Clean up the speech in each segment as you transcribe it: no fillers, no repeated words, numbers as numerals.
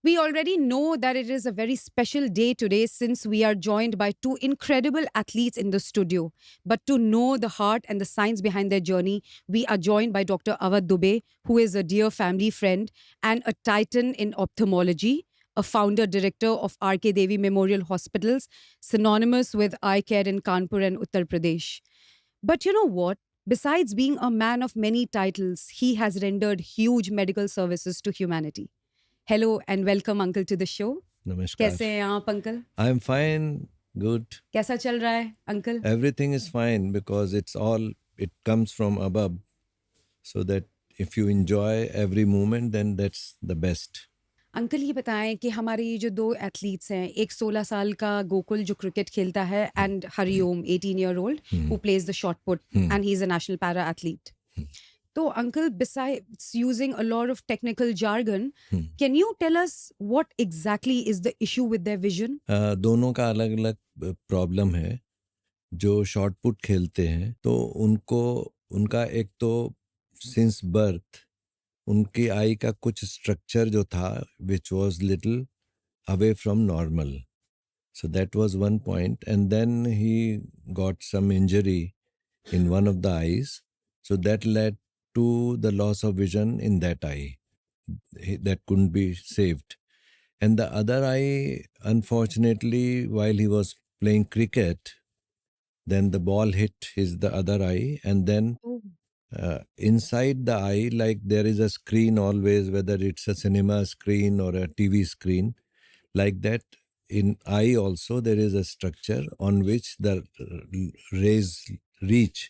We already know that it is a very special day today since we are joined by two incredible athletes in the studio. But to know the heart and the science behind their journey, we are joined by Dr. Avad Dubey, who is a dear family friend and a titan in ophthalmology, a founder director of RK Devi Memorial Hospitals, synonymous with eye care in Kanpur and Uttar Pradesh. But you know what? Besides being a man of many titles, he has rendered huge medical services to humanity. Hello and welcome uncle to the show. नमस्कार. कैसे हैं आप uncle? I am fine, good. कैसा चल रहा है uncle? Everything is fine because it comes from above, so that if you enjoy every moment, then that's the best. Uncle ये बताएं कि हमारे ये जो दो एथलीट्स हैं, एक 16 साल का गोकुल जो क्रिकेट खेलता है and Hariom 18 year old who plays the shot put and he is a national para athlete. तो uncle, besides using a lot of technical jargon, can you tell us what exactly is the issue with their vision? दोनों का अलग अलग problem है. जो short put खेलते हैं तो उनका एक तो सिंस बर्थ उनकी आई का कुछ स्ट्रक्चर जो था which was little away from normal. So that was one point. And then he got some injury in one of the eyes. So that led to the loss of vision in that eye. That couldn't be saved. And the other eye, unfortunately, while he was playing cricket, then the ball hit the other eye. And then inside the eye, like there is a screen always, whether it's a cinema screen or a TV screen, like that. In eye also there is a structure on which the rays reach,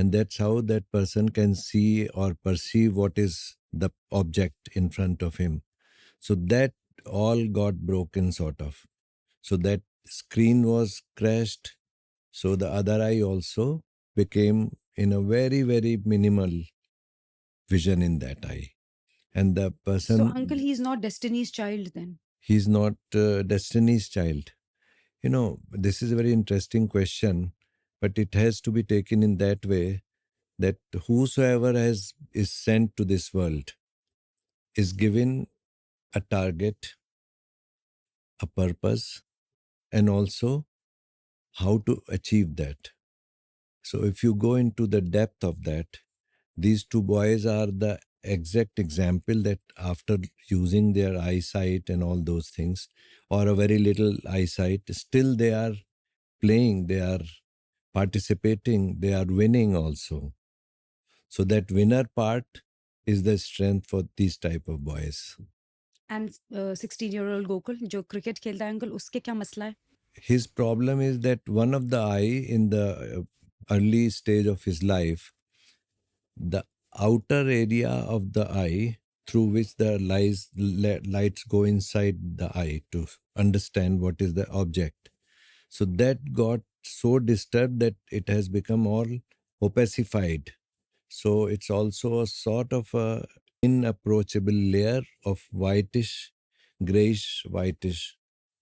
and that's how that person can see or perceive what is the object in front of him. So that all got broken sort of. So that screen was crashed. So the other eye also became in a very, very minimal vision in that eye. And the person... So uncle, he's not Destiny's Child then? He's not Destiny's Child. You know, this is a very interesting question, but it has to be taken in that way that whosoever is sent to this world is given a target, a purpose, and also how to achieve that. So if you go into the depth of that, these two boys are the exact example that after using their eyesight and all those things, or a very little eyesight, still they are playing, they are participating, they are winning also. So that winner part is the strength for these type of boys. And 16-year-old Gokul जो cricket खेलता है uncle, उसके क्या मसला है? His problem is that one of the eye in the early stage of his life, the outer area of the eye through which the lights go inside the eye to understand what is the object. So that got so disturbed that it has become all opacified. So it's also a sort of a inapproachable layer of whitish, grayish, whitish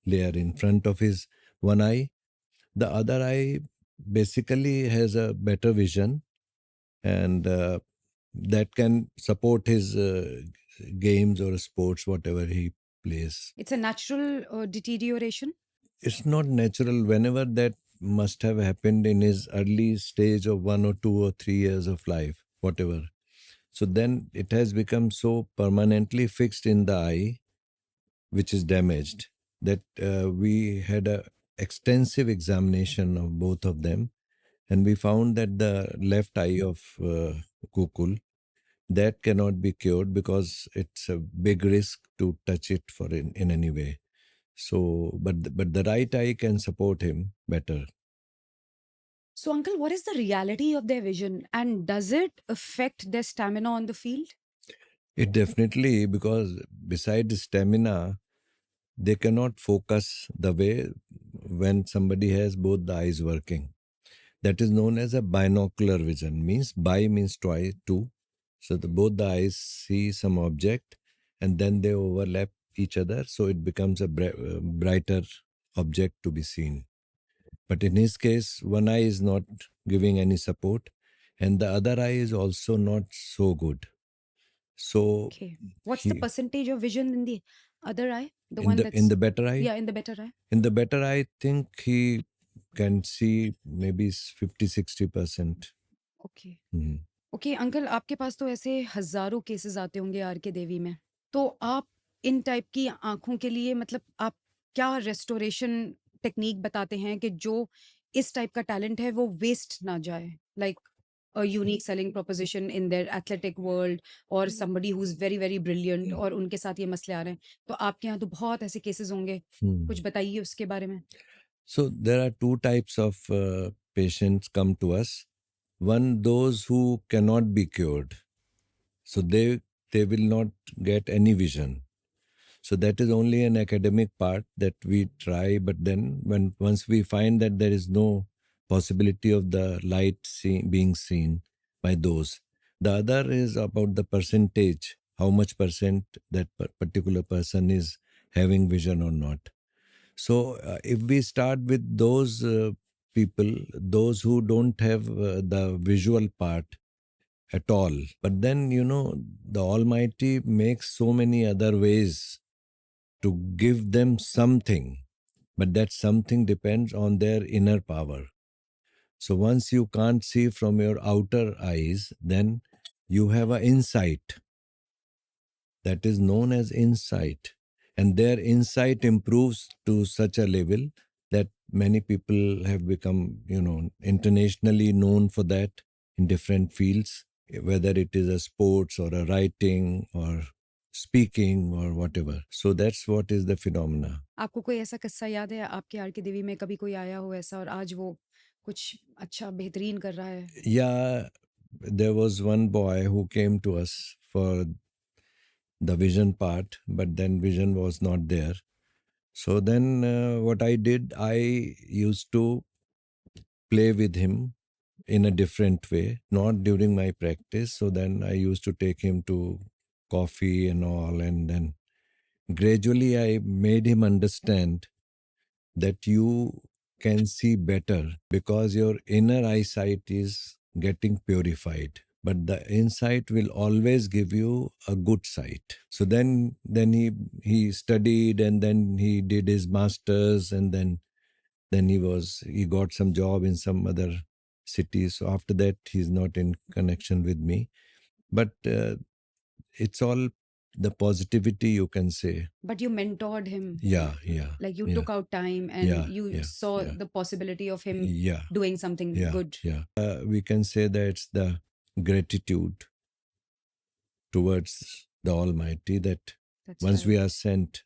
layer in front of his one eye. The other eye basically has a better vision, and that can support his games or sports, whatever he plays. It's a natural deterioration? It's not natural. Whenever that must have happened in his early stage of 1 or 2 or 3 years of life, whatever. So then it has become so permanently fixed in the eye, which is damaged, that we had a extensive examination of both of them, and we found that the left eye of Gokul, that cannot be cured because it's a big risk to touch it for in any way. So, but the right eye can support him better. So uncle, what is the reality of their vision, and does it affect their stamina on the field? It definitely, because besides stamina, they cannot focus the way when somebody has both the eyes working. That is known as a binocular vision. Means bi means twice, two. So both the eyes see some object and then they overlap each other. So it becomes a brighter object to be seen. But in his case, one eye is not giving any support and the other eye is also not so good. So Okay. What's the percentage of vision in the other eye, the in one the that's in the better eye. yeah, in the better eye. In the better eye, I think he can see maybe 50-60%. Okay. Mhm. Okay uncle, आपके पास तो ऐसे हजारों cases आते होंगे are K देवी में, तो आप इन type की आंखों के लिए मतलब आप क्या रेस्टोरेशन टेक्निक बताते हैं कि जो इस टाइप का टैलेंट है वो वेस्ट ना जाए, like a unique selling proposition in their athletic world or somebody who's very very brilliant और उनके साथ ये मसले आ रहे हैं, तो आपके यहाँ तो बहुत ऐसे केसेस होंगे, Hmm. कुछ बताइए उसके बारे में. So there are two types of patients come to us. One, those who cannot be cured. So they will not get any vision. So that is only an academic part that we try. But then once we find that there is no possibility of the light being seen by those, the other is about the percentage, how much percent that particular person is having vision or not. So if we start with those people, those who don't have the visual part at all, but then the Almighty makes so many other ways to give them something, but that something depends on their inner power. So once you can't see from your outer eyes, then you have an insight that is known as insight, and their insight improves to such a level that many people have become internationally known for that in different fields, whether it is a sports or a writing or speaking or whatever. So that's what is the phenomena. आपको कोई ऐसा किस्सा याद है आपके are K देवी में, कभी कोई आया हो ऐसा और आज वो कुछ अच्छा बेहतरीन कर रहा है? Yeah, there was one boy who came to us for the vision part, but then vision was not there. So then what I did, I used to play with him in a different way, not during my practice. So then I used to take him to coffee and all, and then gradually I made him understand that you can see better because your inner eyesight is getting purified, but the insight will always give you a good sight. So then he studied, and then he did his masters, and then he got some job in some other city. So after that he's not in connection with me, but it's all the positivity, you can say. But you mentored him, Yeah, like you yeah, took out time and yeah, you yeah, saw yeah. the possibility of him Yeah, doing something yeah, good. yeah. We can say that it's the gratitude towards the Almighty that That's once right. we are sent,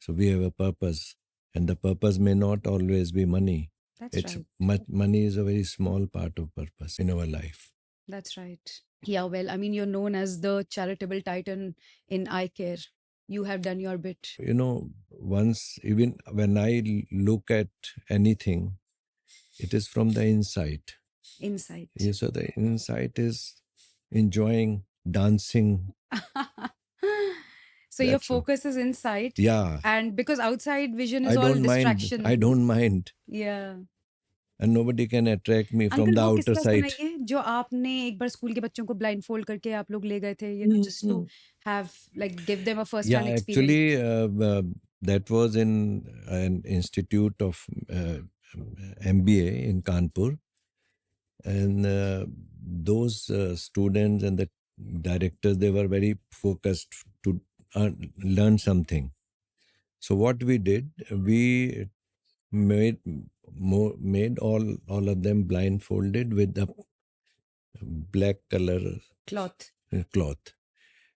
so we have a purpose, and the purpose may not always be money. That's It's right. money is a very small part of purpose in our life. That's right. Yeah, well, I mean, you're known as the charitable titan in eye care. You have done your bit. Once, even when I look at anything, it is from the inside. Insight. Yeah, so the insight is enjoying dancing. So your That's all. focus is inside. Yeah, And because outside vision is I all don't mind. distraction. I don't mind, Yeah. and nobody can attract me from uncle the वो outer किस्सा side. सुनाइए जो आपने एक बार school के बच्चों को blind fold करके आप लोग ले गए थे, just to have like give them a first Yeah, hand experience. actually, that was in an institute of MBA in Kanpur, and those students and the directors, they were very focused to learn something. So what we did, we made all of them blindfolded with the black color Cloth. cloth,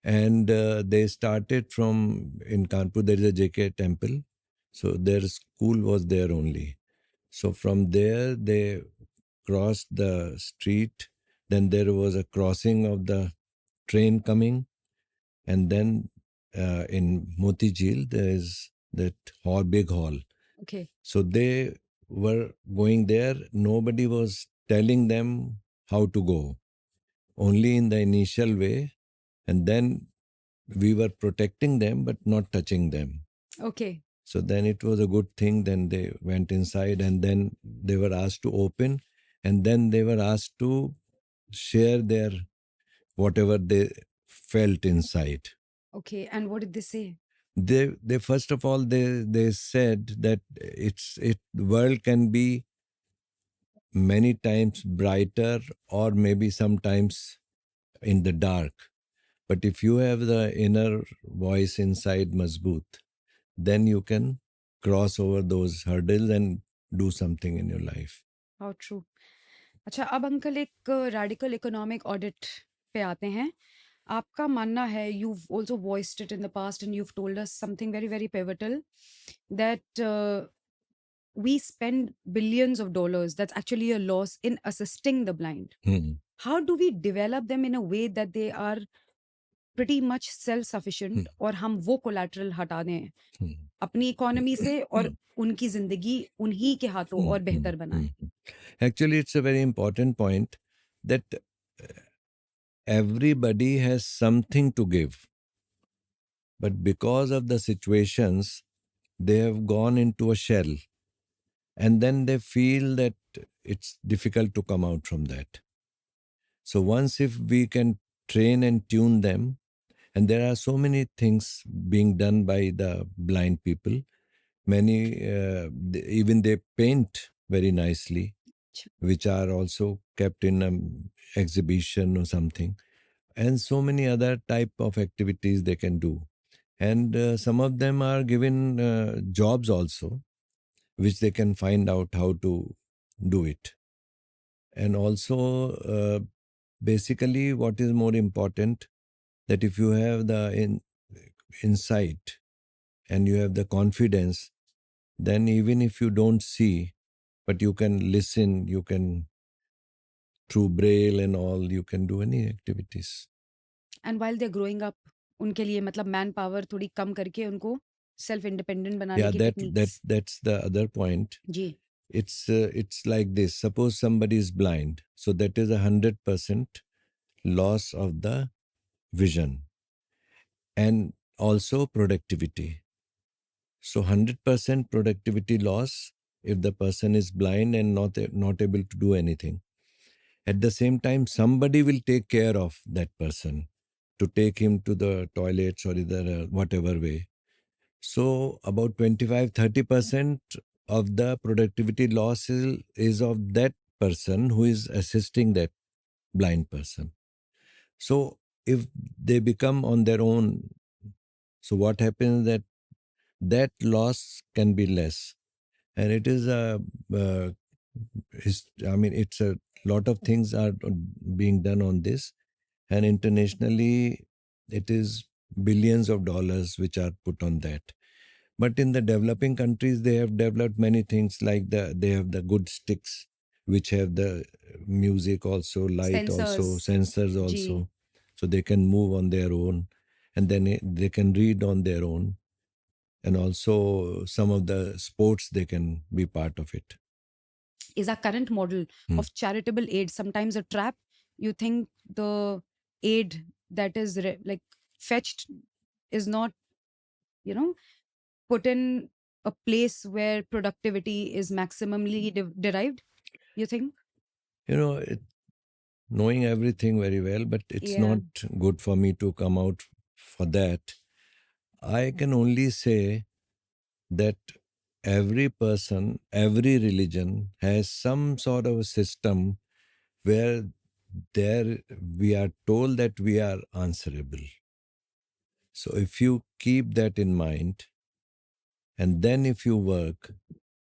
and they started from in Kanpur. There is a JK temple, so their school was there only. So from there they crossed the street. Then there was a crossing of the train coming, and then in Moti Jheel there is that big hall. Okay. So they were going there. Nobody was telling them how to go, only in the initial way. And then we were protecting them, but not touching them. Okay. So then it was a good thing. Then they went inside, and then they were asked to open, and then they were asked to share their whatever they felt inside. Okay. And what did they say? They first of all they said that the world can be many times brighter or maybe sometimes in the dark. But if you have the inner voice inside Mazboot, then you can cross over those hurdles and do something in your life. How true. अच्छा, अब uncle एक radical economic audit पे आते हैं। आपका मानना है, you've also voiced it in the past and you've told us something very, very pivotal, that we spend billions of dollars. That's actually a loss in assisting the blind. Hmm. How do we develop them in a way that they are pretty much self-sufficient और हम वो collateral हटा दें Hmm. अपनी economy से और उनकी जिंदगी उन्हीं के हाथों और बेहतर बनाएं? Actually, it's a very important point that everybody has something to give. But because of the situations, they have gone into a shell. And then they feel that it's difficult to come out from that. So once if we can train and tune them, and there are so many things being done by the blind people. Many, even they paint very nicely, which are also kept in an exhibition or something. And so many other type of activities they can do. And some of them are given jobs also, which they can find out how to do it. And also, basically, what is more important, that if you have the insight and you have the confidence, then even if you don't see, but you can listen, you can, through braille and all, you can do any activities. And while they're growing up, उनके लिए मतलब man power थोड़ी कम करके उनको self independent बनाने Yeah, की that techniques. that's the other point. जी। It's like this. Suppose somebody is blind, so that is 100% loss of the vision and also productivity. So 100% productivity loss if the person is blind and not able to do anything. At the same time, somebody will take care of that person to take him to the toilets or either whatever way. So about 25-30% of the productivity loss is of that person who is assisting that blind person. So if they become on their own, so what happens that loss can be less. And it is it's a lot of things are being done on this, and internationally it is billions of dollars which are put on that. But in the developing countries, they have developed many things, like they have the good sticks which have the music also, light also, sensors also, so they can move on their own, and then they can read on their own, and also some of the sports they can be part of it. Is our current model of charitable aid sometimes a trap? You think the aid that is like fetched is not, you know, put in a place where productivity is maximally derived? You think? Knowing everything very well, but it's not good for me to come out for that. I can only say that every person, every religion has some sort of a system where there we are told that we are answerable. So if you keep that in mind, and then if you work,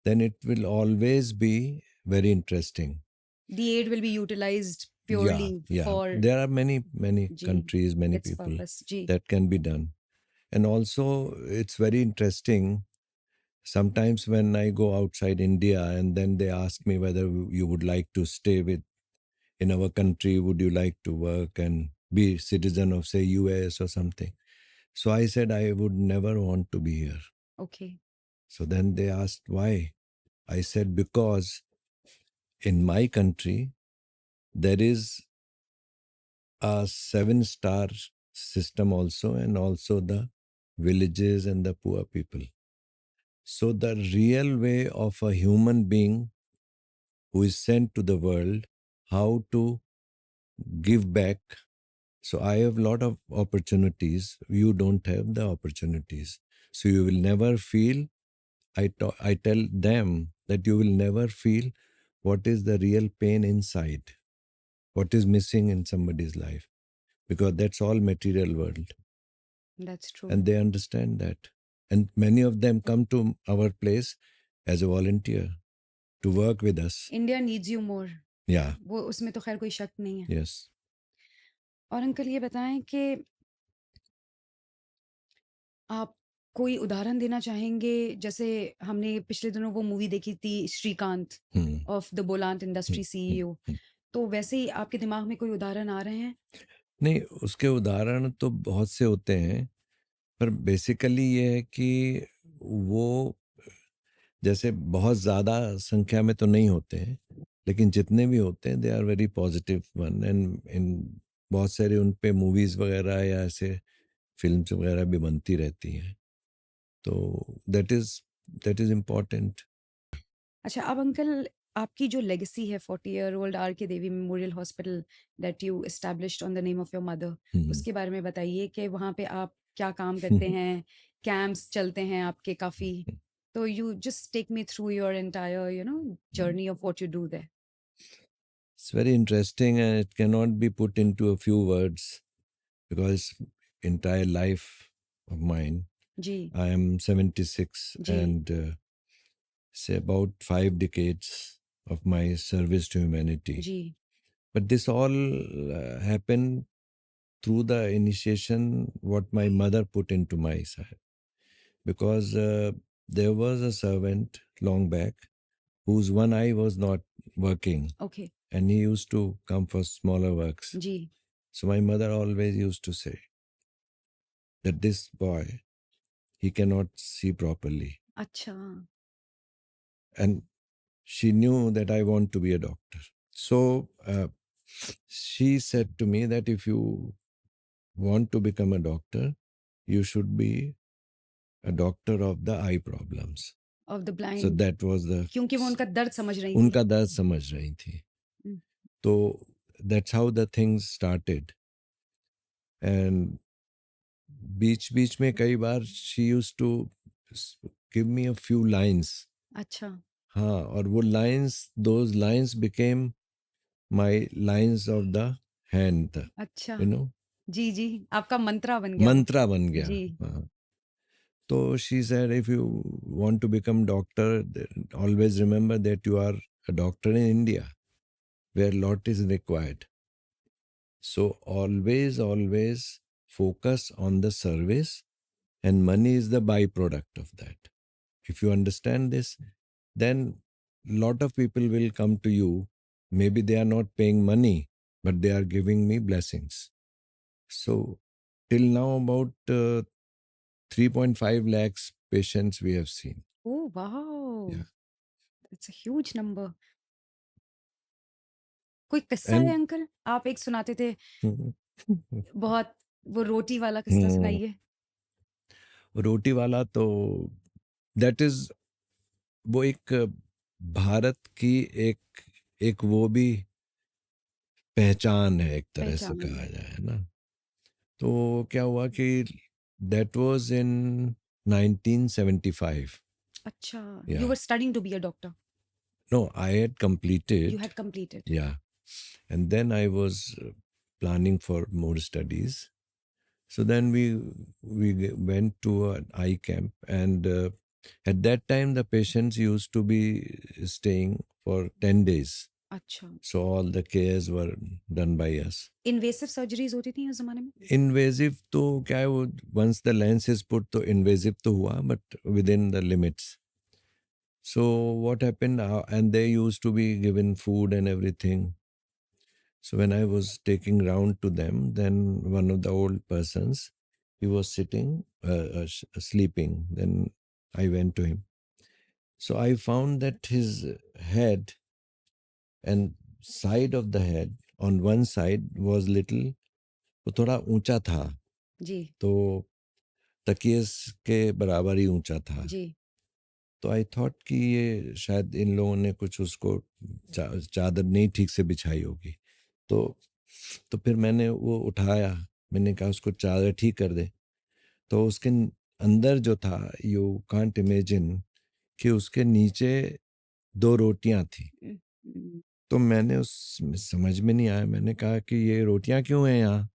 then it will always be very interesting. The aid will be utilized purely for... There are many countries, many people purpose. that can be done. And also it's very interesting. Sometimes when I go outside India and then they ask me whether you would like to stay in our country, would you like to work and be citizen of, say, US or something? So I said I would never want to be here. Okay. So then they asked why. I said because in my country there is a 7-star system also, and also the villages and the poor people. So the real way of a human being who is sent to the world, how to give back. So I have a lot of opportunities. You don't have the opportunities. So you will never feel, I tell them that you will never feel what is the real pain inside, what is missing in somebody's life, because that's all material world. That's true. And they understand that. And many of them come to our place as a volunteer to work with us. India needs you more. Yeah, वो उसमें तो खैर कोई शक नहीं है. yes. और uncle ये बताएं कि आप कोई उदाहरण देना चाहेंगे, जैसे हमने पिछले दिनों वो मूवी देखी थी Srikanth Hmm. Of the Bollant industry CEO, Hmm. तो वैसे ही आपके दिमाग में कोई उदाहरण आ रहे हैं? नहीं, उसके उदाहरण तो बहुत से होते हैं, पर बेसिकली ये है कि वो जैसे बहुत ज़्यादा संख्या में तो नहीं होते हैं, लेकिन जितने भी होते हैं they are very positive one, and इन बहुत सारे उन पे मूवीज़ वगैरह या ऐसे फिल्म्स वगैरह भी बनती रहती हैं, तो दैट इज़ इम्पॉर्टेंट. अच्छा, अब अंकल आपकी जो लेगेसी है 40-year-old R K Devi memorial hospital that you established on the name of your mother, उसके बारे में बताइए कि वहाँ पे आप क्या काम करते हैं? कैंप्स चलते हैं आपके काफ़ी, तो you just take me through your entire journey of what you do there. It's very interesting and it cannot be put into a few words because entire life of mine. जी. I am 76 जी. and say about 5 decades of my service to humanity. जी. But this all happened through the initiation what my mother put into my side. Because there was a servant long back whose one eye was not working. Okay. And he used to come for smaller works. जी. So my mother always used to say that this boy, he cannot see properly. अच्छा. And she knew that I want to be a doctor. So she said to me that if you want to become a doctor, you should be a doctor of the eye problems. Of the blind. So that was the... क्योंकि वो उनका दर्द समझ रही थी. उनका दर्द समझ रही थी. So that's how the things started. And बीच में कई बार she used to give me a few lines. अच्छा. हाँ, और वो lines, those lines became my lines of the hand. अच्छा. You know? जी जी, आपका मंत्रा बन गया. मंत्रा बन गया. जी. हाँ. So she said, if you want to become doctor, always remember that you are a doctor in India, where lot is required. So always focus on the service, and money is the byproduct of that. If you understand this, then lot of people will come to you. Maybe they are not paying money, but they are giving me blessings. So till now about 3.5 lakhs patients we have seen. Oh wow. Yeah. That's a huge number. कोई किस्सा है uncle? आप एक सुनाते थे बहुत, वो रोटी वाला किस्सा सुनाइए. रोटी वाला तो दैट इज वो एक भारत की एक वो भी पहचान है, एक तरह से कहा जाए ना. तो क्या हुआ कि दैट वाज इन 1975. अच्छा. Yeah. You were studying to be a doctor. No, I had completed. You had completed. Yeah. And then I was planning for more studies. So then we went to an eye camp, and at that time the patients used to be staying for 10 days. अच्छा. So all the cares were done by us. Invasive surgeries होती थी उस जमाने में? Invasive तो क्या है, वो once the lens is put तो invasive तो हुआ, but within the limits. So what happened, and they used to be given food and everything. So when I was taking round to them, then one of the old persons, he was sitting, sleeping. Then I went to him. So I found that his head and side of the head, on one side was little, वो थोड़ा ऊंचा था. जी. तो तकिए के बराबर ही ऊंचा था. जी. तो आई थॉट कि ये शायद इन लोगों ने कुछ उसको चादर नहीं ठीक से बिछाई होगी. तो फिर मैंने वो उठाया, मैंने कहा उसको चादर ठीक कर दे. तो उसके अंदर जो था, यू कांट इमेजिन कि उसके नीचे 2 रोटियां थी। Mm. तो मैंने उस समझ में नहीं आया, मैंने कहा कि ये रोटियां क्यों हैं यहाँ?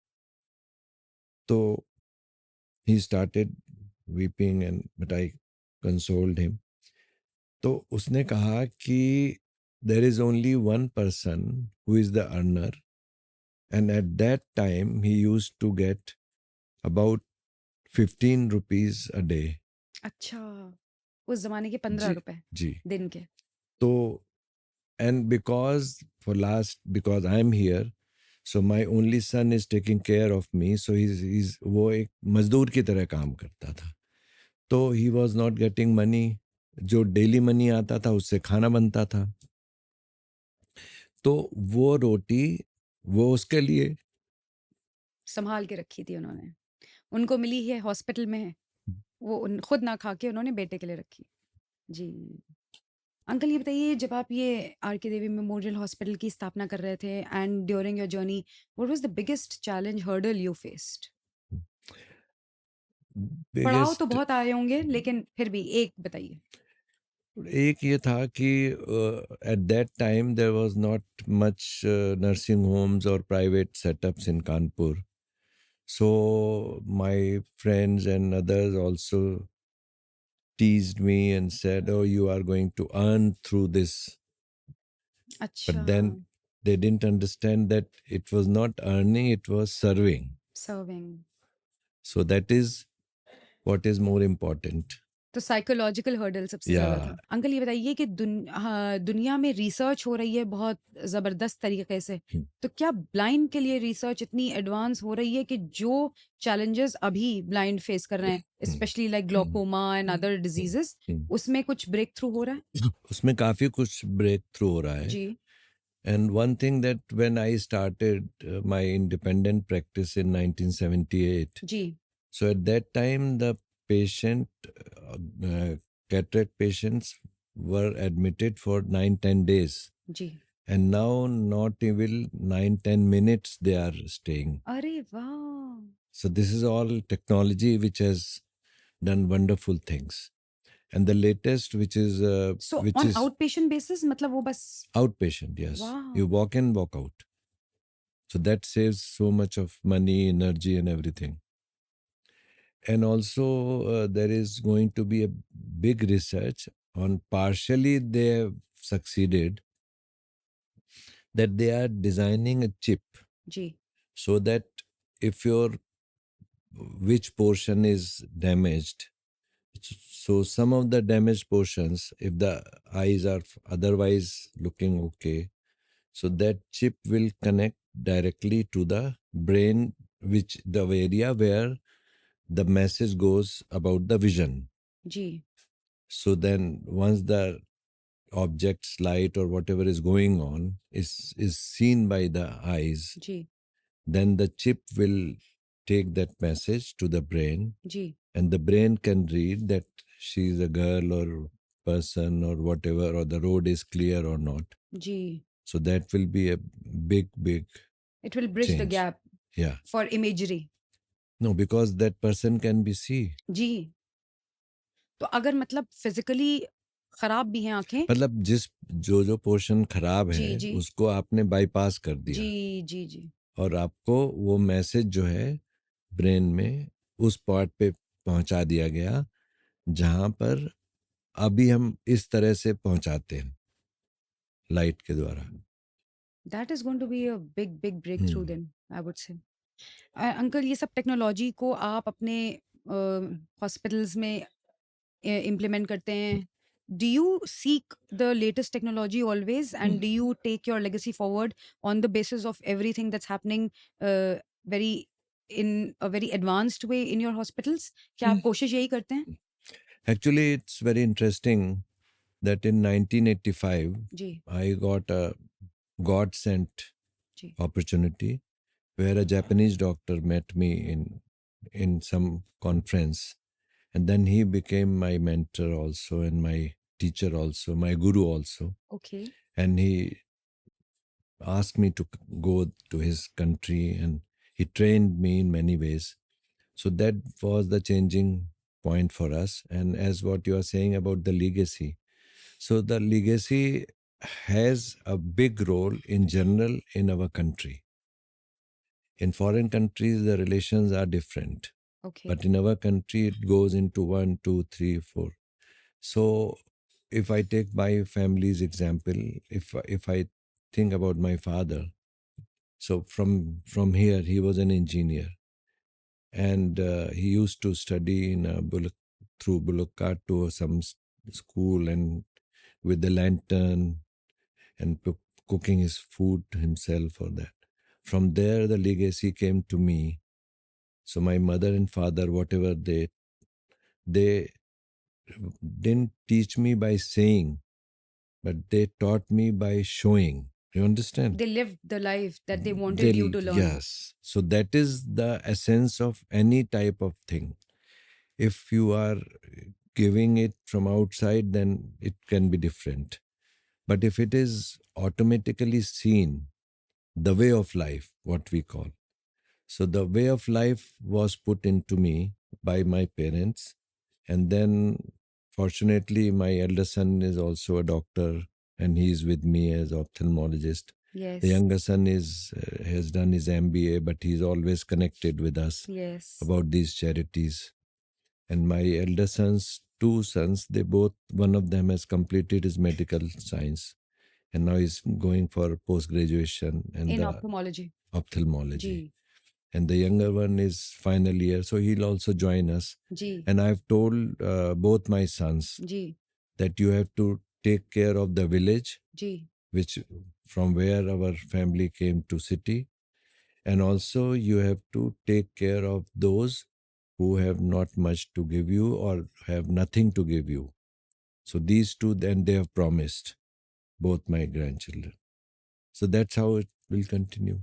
तो he started weeping and but I consoled him. तो उसने कहा कि there is only one person who is the earner, and at that time he used to get about 15 rupees a day. अच्छा, उस जमाने के 15 जी रुपए जी। दिन के। तो and because I'm here, so my only son is taking care of me, so he's वो एक मजदूर की तरह काम करता था। तो he was not getting money, जो डेली मनी आता था उससे खाना बनता था। तो वो रोटी वो उसके लिए। संभाल के रखी थी उन्होंने, उनको मिली है हॉस्पिटल में, वो खुद ना खा के उन्होंने बेटे के लिए रखी। जी अंकल, ये बताइए, जब आप ये are K Devi memorial hospital की स्थापना कर रहे थे and during your journey, what was the biggest challenge hurdle you faced? पड़ाव तो बिगेस्ट बहुत आए होंगे, लेकिन फिर भी एक बताइए। एक ये था कि at that time there was not much nursing homes और private setups in Kanpur. So my friends and others also teased me and said, "Oh, you are going to earn through this." अच्छा, But then they didn't understand that it was not earning, it was serving. Serving. So that is what is more important. तो psychological hurdle सबसे ज़्यादा था। Yeah. Uncle, ये बताइए कि दुनिया में रिसर्च हो रही है बहुत ज़बरदस्त तरीके से, Hmm. तो क्या ब्लाइंड के लिए रिसर्च इतनी एडवांस हो रही है कि जो चैलेंजेस अभी ब्लाइंड फेस कर रहे हैं, specially like glaucoma and other diseases, Hmm. उसमें कुछ ब्रेक थ्रू हो रहा है? उसमें काफी कुछ ब्रेक थ्रू हो रहा है. जी And one thing that when I started my independent practice in 1978, ji so at that time the cataract patients were admitted for 9-10 days, ji. and now not even 9-10 minutes they are staying. अरे वाह! So this is all technology which has done wonderful things. And the latest, which is so on out patient basis, मतलब वो बस। outpatient, yes, वाह! you walk in, walk out. So that saves so much of money, energy, and everything. And also there is going to be a big research on, partially they have succeeded, that they are designing a chip जी so that if your which portion is damaged, so some of the damaged portions, if the eyes are otherwise looking okay, so that chip will connect directly to the brain, which the area where the message goes about the vision. जी So then once the object's light or whatever is going on is seen by the eyes, जी then the chip will take that message to the brain, जी and the brain can read that she is a girl or person or whatever, or the road is clear or not. जी। So that will be a big it will bridge the change. Gap Yeah. For imagery. No, because that person can be see. जी, तो अगर मतलब physically खराब भी हैं आंखें। मतलब जिस जो पोर्शन खराब जी है जी उसको आपने बाईपास कर दिया, जी जी जी। और आपको वो मैसेज जो है ब्रेन में उस पार्ट पे पहुंचा दिया गया जहां पर अभी हम इस तरह से पहुंचाते हैं लाइट के द्वारा. That is going to be a big big breakthrough hmm. Then, I would say. Uncle, ये सब टेक्नोलॉजी को आप अपने हॉस्पिटल्स में इम्प्लीमेंट करते हैं। Do you seek the latest technology always, and do you take your legacy forward on the basis of everything that's happening very in a very advanced way in your hospitals? क्या आप कोशिश यही करते हैं? Actually, it's very interesting that in 1985 जी I got a God sent जी opportunity where a Japanese doctor met me in some conference, and then he became my mentor also and my teacher also, my guru also, okay. and he asked me to go to his country, and he trained me in many ways. So that was the changing point for us. And as what you are saying about the legacy, so the legacy has a big role in general in our country. In foreign countries, the relations are different. Okay. But in our country, it goes into 1, 2, 3, 4. So if I take my family's example, if I think about my father, so from here, he was an engineer. And he used to study in through Bullock Cart to some school, and with the lantern, and cooking his food himself for that. From there, the legacy came to me. So my mother and father, whatever they didn't teach me by saying, but they taught me by showing. You understand? They lived the life that they wanted you to learn. Yes. So that is the essence of any type of thing. If you are giving it from outside, then it can be different. But if it is automatically seen, the way of life, what we call. So the way of life was put into me by my parents. And then, fortunately, my elder son is also a doctor, and he is with me as ophthalmologist. Yes. The younger son has done his MBA, but he's always connected with us Yes. about these charities. And my elder son's two sons, one of them has completed his medical science, and now he's going for post-graduation in ophthalmology. Ophthalmology. And the younger one is final year, so he'll also join us. Ji. And I've told both my sons that you have to take care of the village, which from where our family came to city, and also you have to take care of those who have not much to give you or have nothing to give you. So these two, then they have promised, both my grandchildren. So that's how it will continue.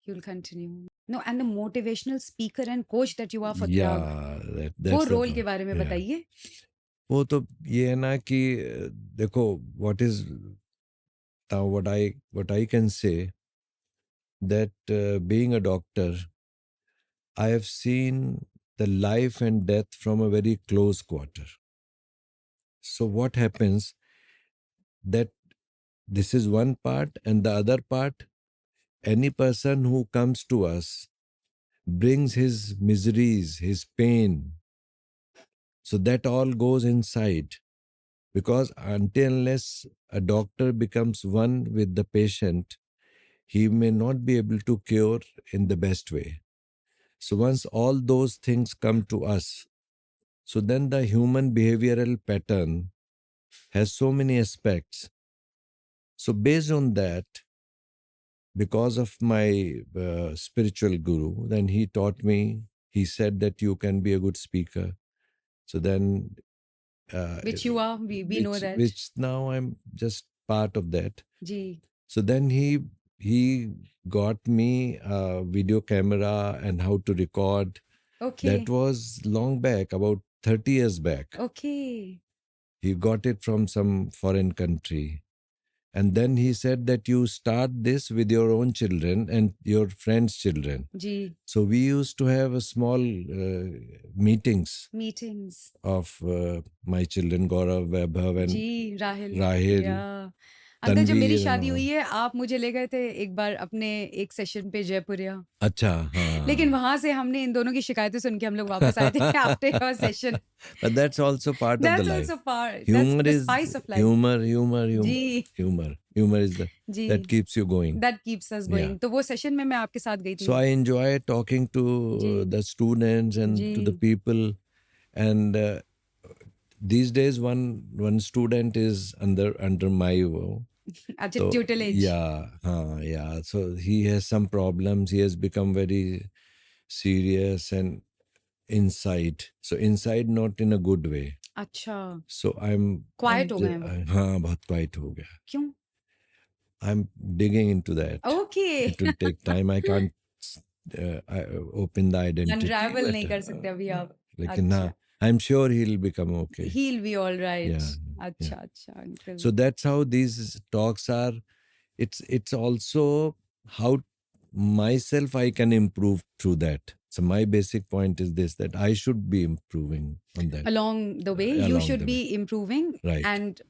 You'll continue. No, and the motivational speaker and coach that you are for Tyag. Yeah, वो that's role के बारे में yeah. बताइए. वो तो ये है ना कि देखो, what is what I can say, that being a doctor, I have seen the life and death from a very close quarter. So what happens, that this is one part, and the other part, any person who comes to us brings his miseries, his pain. So that all goes inside. Because until unless a doctor becomes one with the patient, he may not be able to cure in the best way. So once all those things come to us, so then the human behavioral pattern has so many aspects. So based on that, because of my spiritual guru, then he taught me, he said that you can be a good speaker. So then... which you are, we know that. Which now I'm just part of that. Ji. So then he got me a video camera and how to record. Okay. That was long back, about 30 years back. Okay. He got it from some foreign country. And then he said that you start this with your own children and your friends' children. Ji. So we used to have a small meetings of my children, Gaurav, Vaibhav and जी, Rahil. Rahil. Yeah. Uncle जब मेरी तन्वीर, शादी हुई है, आप मुझे ले गए थे एक बार अपने एक सेशन पे जयपुरिया. अच्छा, हाँ. लेकिन वहां से हमने इन दोनों की शिकायतें सुन के हम लोग वापस आए थे after your session. But that's also part of the life. That's also part. Humor That's the is spice of life. Humor. Humor is ji. that keeps you going. That keeps us going. Yeah. तो वो session में मैं आपके साथ गई थी. So I enjoy talking to ji. the students and ji. to the people. And these days one student is under my अच्छा, tutelage. Yeah. So he has some problems. He has become very serious and inside. So inside, not in a good way. अच्छा. So I'm Quiet हो गए हैं वो. हाँ, बहुत quiet हो गया. क्यों? I'm digging into that. Okay. It will take time. I can't open the identity. Unravel नहीं कर सकते अभी आप. लेकिन हाँ, I'm sure he'll become okay. He'll be all right. Yeah. अच्छा, uncle. So that's how these talks are. It's also how myself I can improve through that. So my basic point is this, that I should be improving on that. Along the way, you Along should the be way. improving, Right. and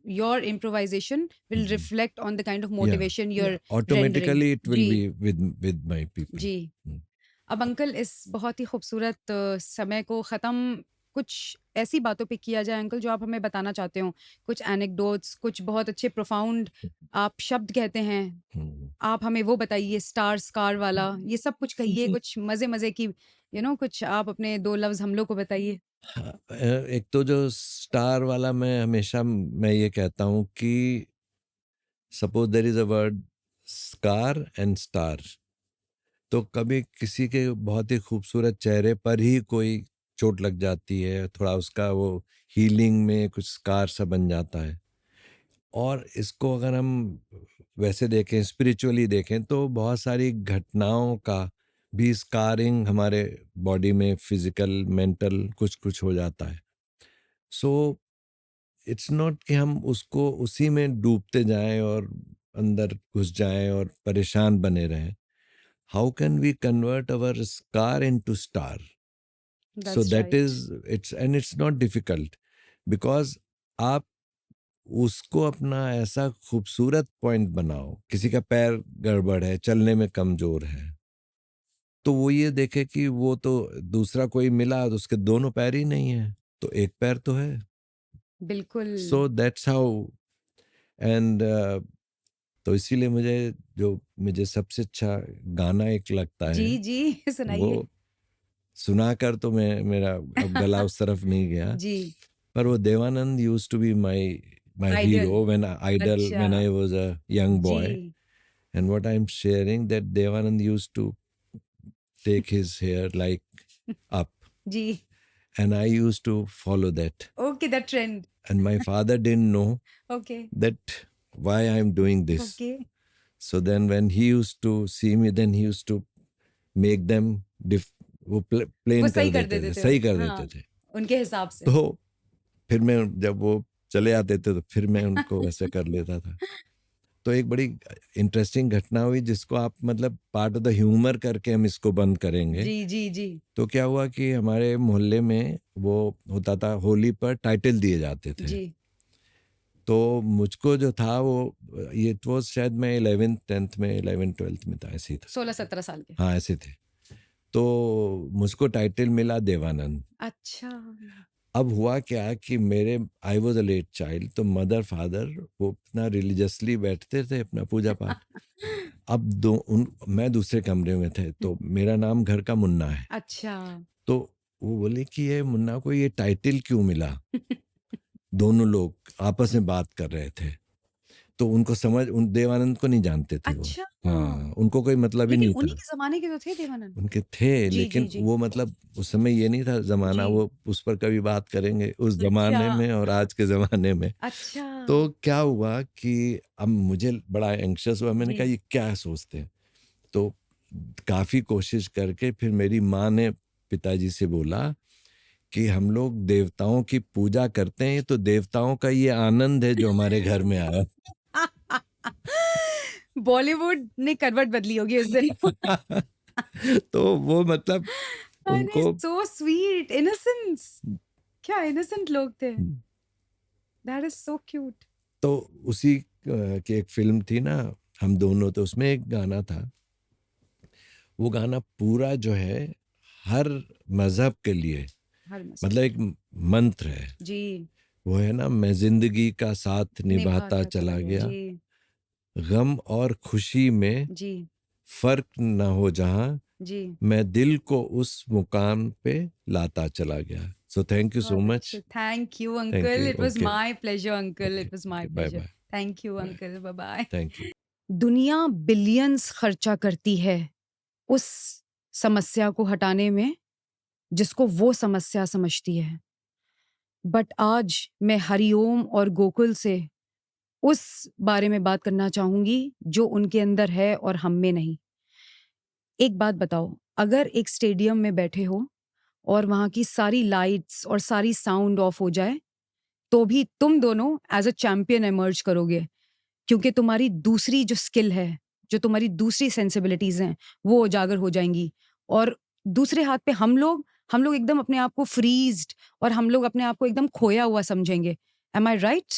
your improvisation will Mhm. reflect on the kind of Yeah. motivation you're Yeah. Automatically it will जी be with my people. जी Mm. अब uncle इस बहुत ही खूबसूरत समय को ख़त्म कुछ ऐसी बातों पे किया जाए अंकल जो आप हमें बताना चाहते हो, कुछ एनेक्डोट्स, कुछ बहुत अच्छे प्रोफाउंड आप शब्द कहते हैं, हम्म। आप हमें वो बताइए, स्टार स्कार वाला, ये सब कुछ कहिए, कुछ मज़े मज़े की कुछ आप अपने 2 लफ्ज़ हम लोग को बताइए। हाँ, एक तो जो स्टार वाला मैं ये कहता हूँ कि suppose there is a word scar and star, तो कभी किसी के बहुत ही खूबसूरत चेहरे पर ही कोई चोट लग जाती है, थोड़ा उसका वो हीलिंग में कुछ स्कार सा बन जाता है। और इसको अगर हम वैसे देखें, स्पिरिचुअली देखें, तो बहुत सारी घटनाओं का भी स्कारिंग हमारे बॉडी में फिजिकल मेंटल कुछ कुछ हो जाता है। सो इट्स नॉट कि हम उसको उसी में डूबते जाएं और अंदर घुस जाएं और परेशान बने रहें। How can we convert our scar into star? So that's that right. Is it's not difficult, because आप उसको अपना ऐसा खूबसूरत पॉइंट बनाओ। किसी का पैर गड़बड़ है, चलने में कमजोर है, तो वो ये देखे कि वो तो दूसरा कोई मिला तो उसके दोनों पैर ही नहीं है, तो एक पैर तो है। बिल्कुल। So that's how. एंड तो इसीलिए मुझे सबसे अच्छा गाना एक लगता जी, है, जी, सुनाइए। वो सुनाकर तो मेरा अब गला उस तरफ नहीं गया, जी, पर वो Dev Anand used to be my idol. Hero when अच्छा, when I was a young जी, boy. And what I'm sharing, that Devanand used to take his hair like up, जी। and I used to follow that. Okay, the trend. And my father didn't know okay, that why I'm doing this. Okay. So then when he used to see me, then he used to make them वो वो plain सही कर कर देते देते थे, थे। सही कर हाँ, देते थे। उनके हिसाब से। तो फिर मैं जब वो चले आते थे तो फिर मैं उनको वैसे कर लेता था। तो एक बड़ी इंटरेस्टिंग घटना हुई, जिसको आप मतलब पार्ट ऑफ द ह्यूमर करके हम इसको बंद करेंगे। जी, जी, जी। तो क्या हुआ कि हमारे मोहल्ले में वो होता था, होली पर टाइटल दिए जाते थे। जी, तो मुझको जो था वो ये तो शायद मैं 11th 10th में 11th 12th में था, ऐसे ही था। 16-17 साल के। हाँ, ऐसे थे। तो मुझको टाइटल मिला देवानंद। अच्छा। अब हुआ क्या कि I was a late child, तो मदर फादर वो अपना रिलीजियसली बैठते थे अपना पूजा पाठ। अब मैं दूसरे कमरे में थे, तो मेरा नाम घर का मुन्ना है। अच्छा। तो वो बोले कि ये मुन्ना को ये टाइटल क्यों मिला? दोनों लोग आपस में बात कर रहे थे, तो उनको उन देवानंद को नहीं जानते थे वो। अच्छा। हाँ, उनको कोई मतलब ही लेकिन नहीं उन्हीं था। के ज़माने के तो थे देवानंद। उनके थे, जी, लेकिन जी, जी। वो मतलब उस समय ये नहीं था जमाना, जी। वो उस पर कभी बात करेंगे, उस जमाने अच्छा, में और आज के जमाने में। अच्छा। तो क्या हुआ कि अब मुझे बड़ा एंग्शियस हुआ, मैंने जी। कहा ये क्या सोचते हैं। तो काफी कोशिश करके फिर मेरी माँ ने पिताजी से बोला कि हम लोग देवताओं की पूजा करते हैं, तो देवताओं का ये आनंद है जो हमारे घर में आया। बॉलीवुड ने करवट बदली होगी उस दिन। तो वो मतलब अरे उनको सो स्वीट, इनोसेंस। क्या इनोसेंट लोग थे। That is so cute. तो उसी की एक फिल्म थी ना, हम दोनों, तो उसमें एक गाना था। वो गाना पूरा जो है हर मजहब के लिए, हर मतलब एक मंत्र है। जी। वो है ना, मैं जिंदगी का साथ निभाता चला गया, जी, गम और खुशी में जी, फर्क न हो जहां, जी। मैं दिल को उस मुकाम पे लाता चला गया। So thank you so much. Thank you thank uncle, you. It was okay, my pleasure uncle, it was my bye pleasure. Bye. Thank you bye. Uncle, bye bye. Thank you. दुनिया बिलियंस खर्चा करती है उस समस्या को हटाने में जिसको वो समस्या समझती है, बट आज मैं हरिओम और गोकुल से उस बारे में बात करना चाहूंगी जो उनके अंदर है और हम में नहीं। एक बात बताओ, अगर एक स्टेडियम में बैठे हो और वहां की सारी लाइट्स और सारी साउंड ऑफ हो जाए, तो भी तुम दोनों एज अ चैंपियन इमर्ज करोगे, क्योंकि तुम्हारी दूसरी जो स्किल है, जो तुम्हारी दूसरी सेंसिबिलिटीज हैं, वो उजागर हो जाएंगी और दूसरे हाथ पे हम लोग एकदम अपने आप को फ्रीज्ड और हम लोग अपने आप को एकदम खोया हुआ समझेंगे. एम आई राइट?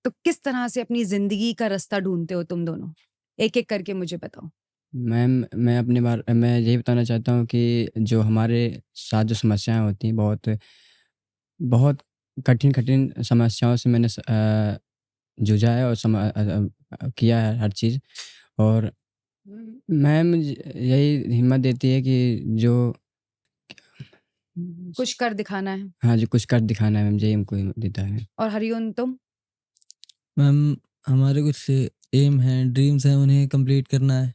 तो किस तरह से अपनी जिंदगी का रास्ता ढूंढते हो तुम दोनों? एक एक करके मुझे बताओ. मैम मैं यही बताना चाहता हूँ कि जो हमारे साथ जो समस्याएं होती हैं बहुत बहुत कठिन समस्याओं से मैंने जूझा है और किया है हर चीज़। और मैम यही हिम्मत देती है कि जो कुछ कर दिखाना है. हाँ जी, कुछ कर दिखाना है मैम, यही हमको हिम्मत देता है। और हरिओम तुम? मैम हमारे कुछ एम हैं, ड्रीम्स हैं, उन्हें कंप्लीट करना है,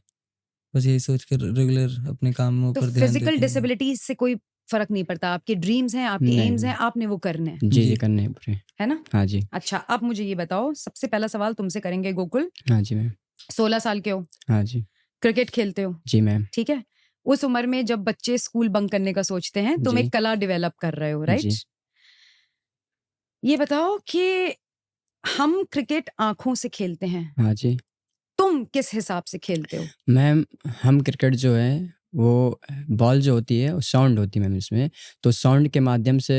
बस यही सोच कर रेगुलर अपने कामों तो पर ध्यान देते फिजिकल हैं। डिसेबिलिटीज से कोई फर्क नहीं पड़ता. आपके ड्रीम्स हैं, आपके नहीं, एम्स हैं, नहीं। आपने वो करने हैं, जी, जी। जी करने हैं पूरे। है ना? हाँ जी। अच्छा, अब मुझे ये बताओ, सबसे पहला सवाल तुमसे करेंगे गोकुल. हाँ जी मैम। 16 साल के हो, हाँ जी। क्रिकेट खेलते हो, जी मैम। ठीक है? उस उम्र में जब बच्चे स्कूल बंक करने का सोचते हैं, तुम जी। एक कला डेवलप कर रहे हो, जी। राइट? ये बताओ कि हम क्रिकेट आंखों से खेलते हैं, हाँ जी। तुम किस हिसाब से खेलते हो? मैम हम क्रिकेट जो है वो बॉल जो होती है वो साउंड होती है मैम इसमें, तो साउंड के माध्यम से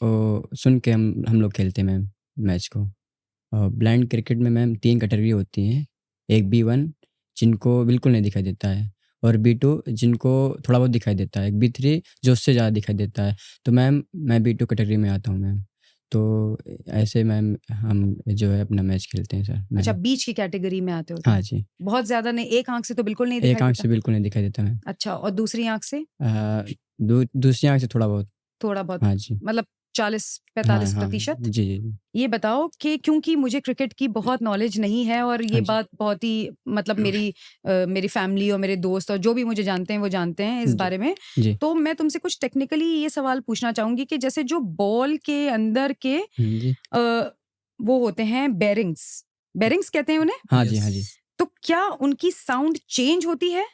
सुन के हम लोग खेलते हैं मैम मैच को। और ब्लाइंड क्रिकेट में मैम 3 कैटेगरी होती हैं, एक B1 जिनको बिल्कुल नहीं दिखाई देता है, और B2 जिनको थोड़ा बहुत दिखाई देता है, एक B3 जो उससे ज़्यादा दिखाई देता है। तो मैम मैं B2 कैटेगरी में आता हूँ मैम। तो ऐसे मैम हम जो है अपना मैच खेलते हैं सर मैम। अच्छा, बीच की कैटेगरी में आते हो तुम? हाँ जी। बहुत ज्यादा नहीं, एक आंख से तो बिल्कुल नहीं एक दिखाई आँख देता. से बिल्कुल नहीं दिखाई देता मैम। अच्छा, और दूसरी आंख से? दूसरी आँख से थोड़ा बहुत। थोड़ा बहुत, हाँ जी। मतलब हाँ, 40-45 हाँ। प्रतिशत. जी, जी। ये बताओ कि क्योंकि मुझे क्रिकेट की बहुत नॉलेज नहीं है और ये हाँ जी। बात बहुत ही मतलब मेरी फैमिली और मेरे दोस्त और जो भी मुझे जानते हैं वो जानते हैं इस जी। बारे में. जी। तो मैं तुमसे कुछ टेक्निकली ये सवाल पूछना चाहूंगी कि जैसे जो बॉल के अंदर के जी। वो होते हैं बेरिंग्स कहते हैं उन्हें. हाँ जी, हाँ जी। तो क्या उनकी साउंड चेंज होती है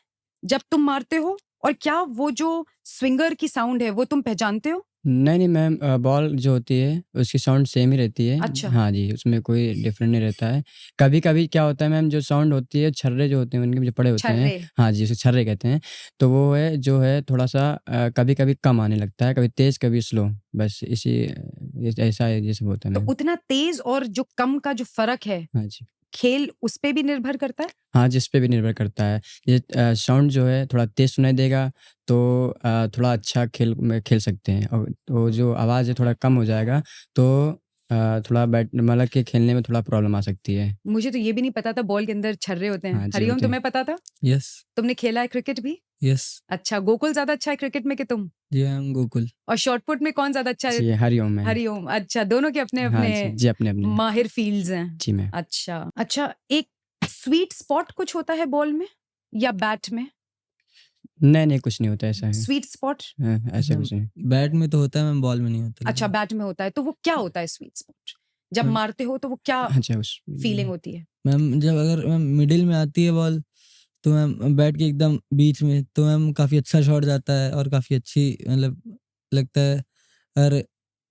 जब तुम मारते हो, और क्या वो जो स्विंगर की साउंड है वो तुम पहचानते हो? नहीं मैम, बॉल जो होती है उसकी साउंड सेम ही रहती है। अच्छा. हाँ जी, उसमें कोई डिफरेंट नहीं रहता है। कभी-कभी क्या होता है मैम, जो साउंड होती है छर्रे जो होते हैं उनके जो पड़े होते हैं, छर्रे. हाँ जी, उसे छर्रे कहते हैं। तो वो है जो है थोड़ा-सा कभी-कभी कम आने लगता है, कभी तेज़ कभी स्लो, बस ऐसा है ये सब होता है तो मैम। उतना तेज और जो कम का जो फर्क है, हाँ जी। खेल उस पे भी निर्भर करता है? हाँ, जिस पे भी निर्भर करता है। ये साउंड जो है थोड़ा तेज़ सुनाई देगा तो थोड़ा अच्छा खेल सकते हैं, और वो जो आवाज़ है थोड़ा कम हो जाएगा तो थोड़ा मतलब कि खेलने में थोड़ा प्रॉब्लम आ सकती है। मुझे तो ये भी नहीं पता था बॉल के अंदर छर्रे होते हैं. हाँ जी, हरिओम, होते हैं। तुम्हें पता था? यस, तुमने खेला है क्रिकेट भी? यस। अच्छा, गोकुल ज्यादा अच्छा है क्रिकेट में कि तुम? जी आई एम गोकुल। और शॉटपुट में कौन ज्यादा अच्छा है? जी, हरिओम मैम। हरिओम. अच्छा, दोनों के अपने हाँ अपने जी, जी अपने-अपने। माहिर फील्ड्स हैं. जी मैम। अच्छा, एक स्वीट स्पॉट कुछ होता है बॉल में या बैट में? नहीं, कुछ नहीं होता ऐसा है। Sweet spot? ऐसा कुछ नहीं। बैट में तो होता है मैम, बॉल में नहीं होता। अच्छा, बैट में होता है. तो वो क्या होता है स्वीट स्पॉट? जब मैम, मारते हो तो वो क्या अच्छा उस फीलिंग होती है? मैम जब अगर मैम मिडिल में आती है बॉल तो मैम बैट के एकदम बीच में, तो मैम काफ़ी अच्छा शॉट जाता है और काफ़ी अच्छी मतलब लगता है। और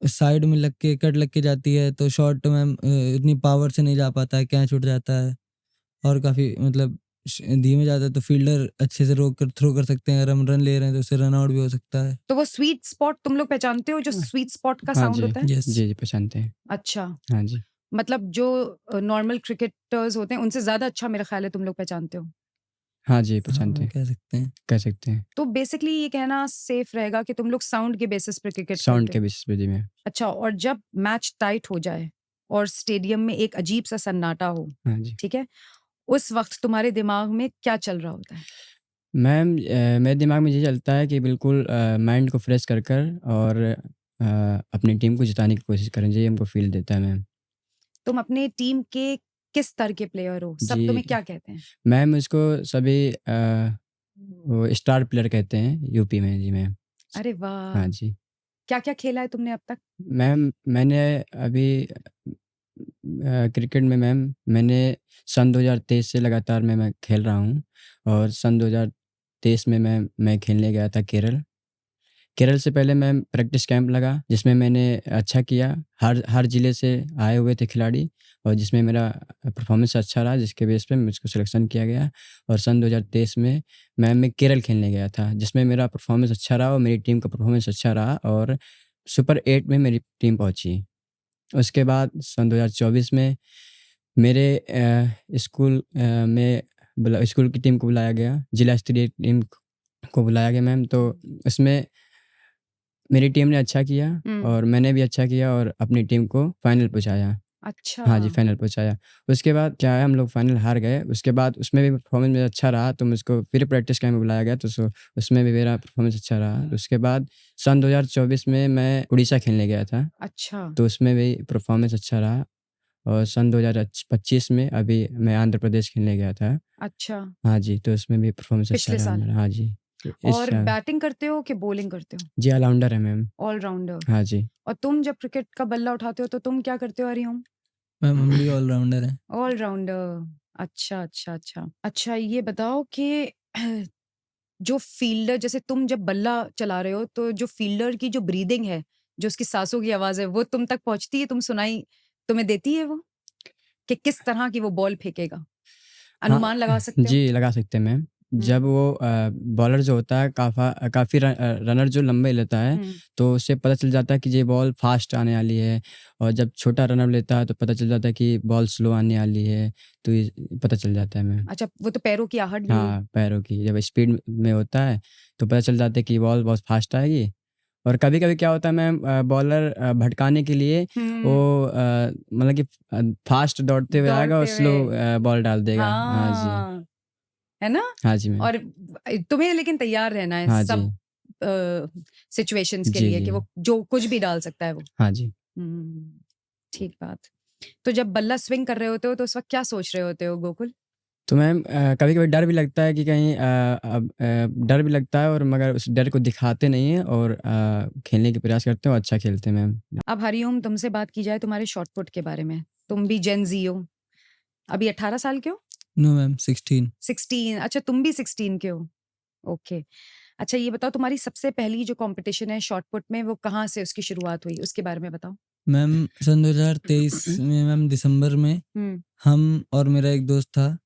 साइड में कट लग के जाती है तो शॉट मैम इतनी पावर से नहीं जा पाता है, कैच उठ जाता है और काफ़ी मतलब धीमे जाता है, तो फील्डर अच्छे से रोक कर थ्रो कर सकते हैं। अगर हम रन ले रहे हैं तो उससे रन आउट भी हो सकता है। तो वो स्वीट स्पॉट तुम लोग पहचानते हो, जो स्वीट स्पॉट का हाँ साउंड जी। होता है? यस। जी, पहचानते हैं। अच्छा, हाँ जी। मतलब जो नॉर्मल क्रिकेटर्स होते हैं उनसे ज्यादा अच्छा मेरा ख्याल है तुम लोग पहचानते हो. हाँ जी, हाँ, पहचानते हैं। कह सकते हैं। कह सकते हैं। तो बेसिकली ये कहना सेफ रहेगा कि तुम लोग साउंड के बेसिस पे क्रिकेट साउंड खेलते के हो. बेसिस पे जी मैम। अच्छा, और जब मैच टाइट हो जाए और स्टेडियम में एक अजीब सा सन्नाटा हो, हाँ जी। ठीक है, उस वक्त तुम्हारे दिमाग में क्या चल रहा होता है? मैम मेरे दिमाग में ये चलता है कि बिल्कुल माइंड को फ्रेश कर और अपनी टीम को जिताने की कोशिश करें, यही हमको फ़ील देता है मैम। तुम अपने टीम के किस स्तर के प्लेयर हो? सब तुम्हें जी, क्या कहते हैं? मैम इसको सभी वो स्टार प्लेयर कहते हैं यूपी में जी मैम। अरे हाँ वाह! जी। क्या-क्या खेला है तुमने अब तक? मैम मैंने अभी क्रिकेट में मैम मैंने सन 2023 से लगातार मैं खेल रहा हूँ, और सन 2023 में मैं खेलने गया था केरल। केरल से पहले मैम प्रैक्टिस कैंप लगा, जिसमें मैंने अच्छा किया। हर ज़िले से आए हुए थे खिलाड़ी, और जिसमें मेरा परफॉर्मेंस अच्छा रहा, जिसके बेस पे मुझको सिलेक्शन किया गया। और सन 2023 में मैं केरल खेलने गया था, जिसमें मेरा परफॉर्मेंस अच्छा रहा और मेरी टीम का परफॉर्मेंस अच्छा रहा, और सुपर 8 में मेरी टीम पहुँची। उसके बाद सन 2024 में मेरे स्कूल में स्कूल की टीम को बुलाया गया, जिला स्तरीय टीम को बुलाया गया मैम। तो उसमें मेरी टीम ने अच्छा किया और मैंने भी अच्छा किया और अपनी टीम को फाइनल पहुँचाया। अच्छा। हाँ जी, फाइनल पहुँचाया। उसके बाद क्या है, हम लोग फाइनल हार गए। उसके बाद उसमें भी परफॉर्मेंस मेरा अच्छा रहा, तो मुझको फिर प्रैक्टिस कैंप में बुलाया गया, तो उसमें भी मेरा परफॉर्मेंस अच्छा रहा। उसके बाद सन 2024 में मैं उड़ीसा खेलने गया था, अच्छा। तो उसमें भी परफॉर्मेंस अच्छा रहा। और सन 2025 में अभी मैं आंध्र प्रदेश खेलने गया था। अच्छा। हाँ जी, तो उसमें भी परफॉर्मेंस अच्छा पिछले रहा साल। मेरा। हाँ जी, तो इस और साल बैटिंग करते हो कि बॉलिंग करते हो? जी ऑलराउंडर है मैम। ऑलराउंडर। हाँ जी। और तुम जब क्रिकेट का बल्ला उठाते हो तो तुम क्या करते हो हरिओम? मैम हम भी ऑलराउंडर हैं। ऑलराउंडर। अच्छा, अच्छा, अच्छा। अच्छा, ये बताओ कि जो फील्डर, जैसे तुम जब बल्ला चला रहे हो, तो जो फील्डर की जो ब्रीदिंग है, जो उसकी सांसों की आवाज़ है, वो तुम तक पहुँचती है? तुम्हें देती है वो? कि किस तरह की वो बॉल फेंकेगा? हाँ, अनुमान लगा सकते हो? जी लगा सकते हैं मैम। जब वो बॉलर जो होता है काफ़ी रनर जो लंबे लेता है, हुँ। तो उससे पता चल जाता है कि ये बॉल फास्ट आने वाली है। और जब छोटा रनर लेता है तो पता चल जाता है कि बॉल स्लो आने वाली है, तो ये पता चल जाता है मैम। अच्छा, वो तो पैरों की आहट भी हुई। हाँ, पैरों की जब स्पीड में होता है तो पता चल जाता है कि बॉल बहुत फास्ट आएगी। और कभी-कभी क्या होता है मैम, बॉलर भटकाने के लिए वो मतलब कि फास्ट दौड़ते हुए आएगा और दौड़ते स्लो हुए। बॉल डाल देगा। हाँ जी। हाँ, है ना? हाँ जी मैम। और तुम्हें लेकिन तैयार रहना है हाँ सब जी। सिचुएशंस के जी, लिए जी। कि वो जो कुछ भी डाल सकता है वो। हाँ जी। ठीक बात। तो जब बल्ला स्विंग कर रहे होते हो तो उस वक़्त क्या सोच रहे होते हो गोकुल? तो मैम कभी-कभी डर भी लगता है कि कहीं डर भी लगता है, और मगर उस डर को दिखाते नहीं हैं और खेलने के प्रयास करते हैं और अच्छा खेलते हैं मैम। अब हरिओम, तुमसे बात की जाए तुम्हारे शॉट पुट के बारे में। तुम भी जेन ज़ी हो। अभी 18 साल के हो? No ma'am 16। 16। अच्छा, तुम भी 16 के हो। ओके। अच्छा, ये बताओ तुम्हारी सबसे पहली जो कॉम्पिटिशन है शॉट पुट में, वो कहाँ से उसकी शुरुआत हुई? उसके बारे में बताओ। मैम सन 2023 में मैम दिसंबर में हुँ। हम और मेरा एक दोस्त था,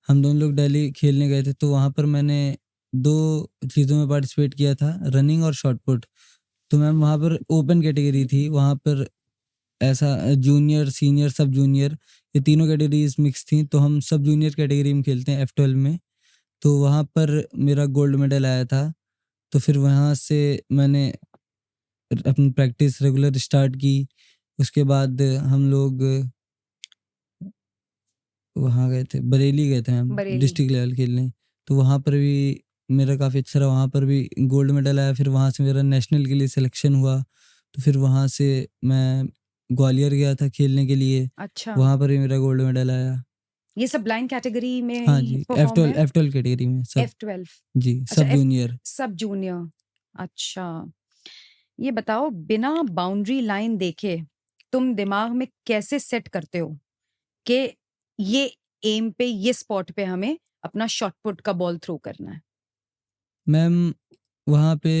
हम दोनों लोग दिल्ली खेलने गए थे। तो वहाँ पर मैंने 2 चीज़ों में पार्टिसिपेट किया था, रनिंग और शॉट पुट। तो मैम वहाँ पर ओपन कैटेगरी थी, वहाँ पर ऐसा जूनियर, सीनियर, सब जूनियर ये तीनों कैटेगरीज़ मिक्स थी। तो हम सब जूनियर कैटेगरी में खेलते हैं F12 में। तो वहाँ पर मेरा गोल्ड मेडल आया था। तो फिर वहाँ से मैंने अपनी प्रैक्टिस रेगुलर स्टार्ट की। उसके बाद हम लोग वहाँ गए थे, बरेली गए थे हम बरेली। डिस्ट्रिक्ट लेवल खेलने। तो वहाँ पर भी मेरा काफ़ी अच्छा रहा, वहाँ पर भी गोल्ड मेडल आया। फिर वहाँ से मेरा नेशनल के लिए सिलेक्शन हुआ। तो फिर वहाँ से मैं ग्वालियर गया था खेलने के लिए, अच्छा। वहाँ पर भी मेरा गोल्ड मेडल आया। ये सब ब्लाइंड कैटेगरी में हाँ ही जी, परफॉर्म F12 है? F12 कैटेगरी में सब। F12। जी, अच्छा, सब जूनियर। सब जूनियर। अच्छा, ये बताओ बिना बाउंड्री लाइन देखे तुम दिमाग में कैसे सेट करते हो कि ये एम पे, ये स्पॉट पे हमें अपना शॉट पुट का बॉल थ्रो करना है? मैम वहाँ पे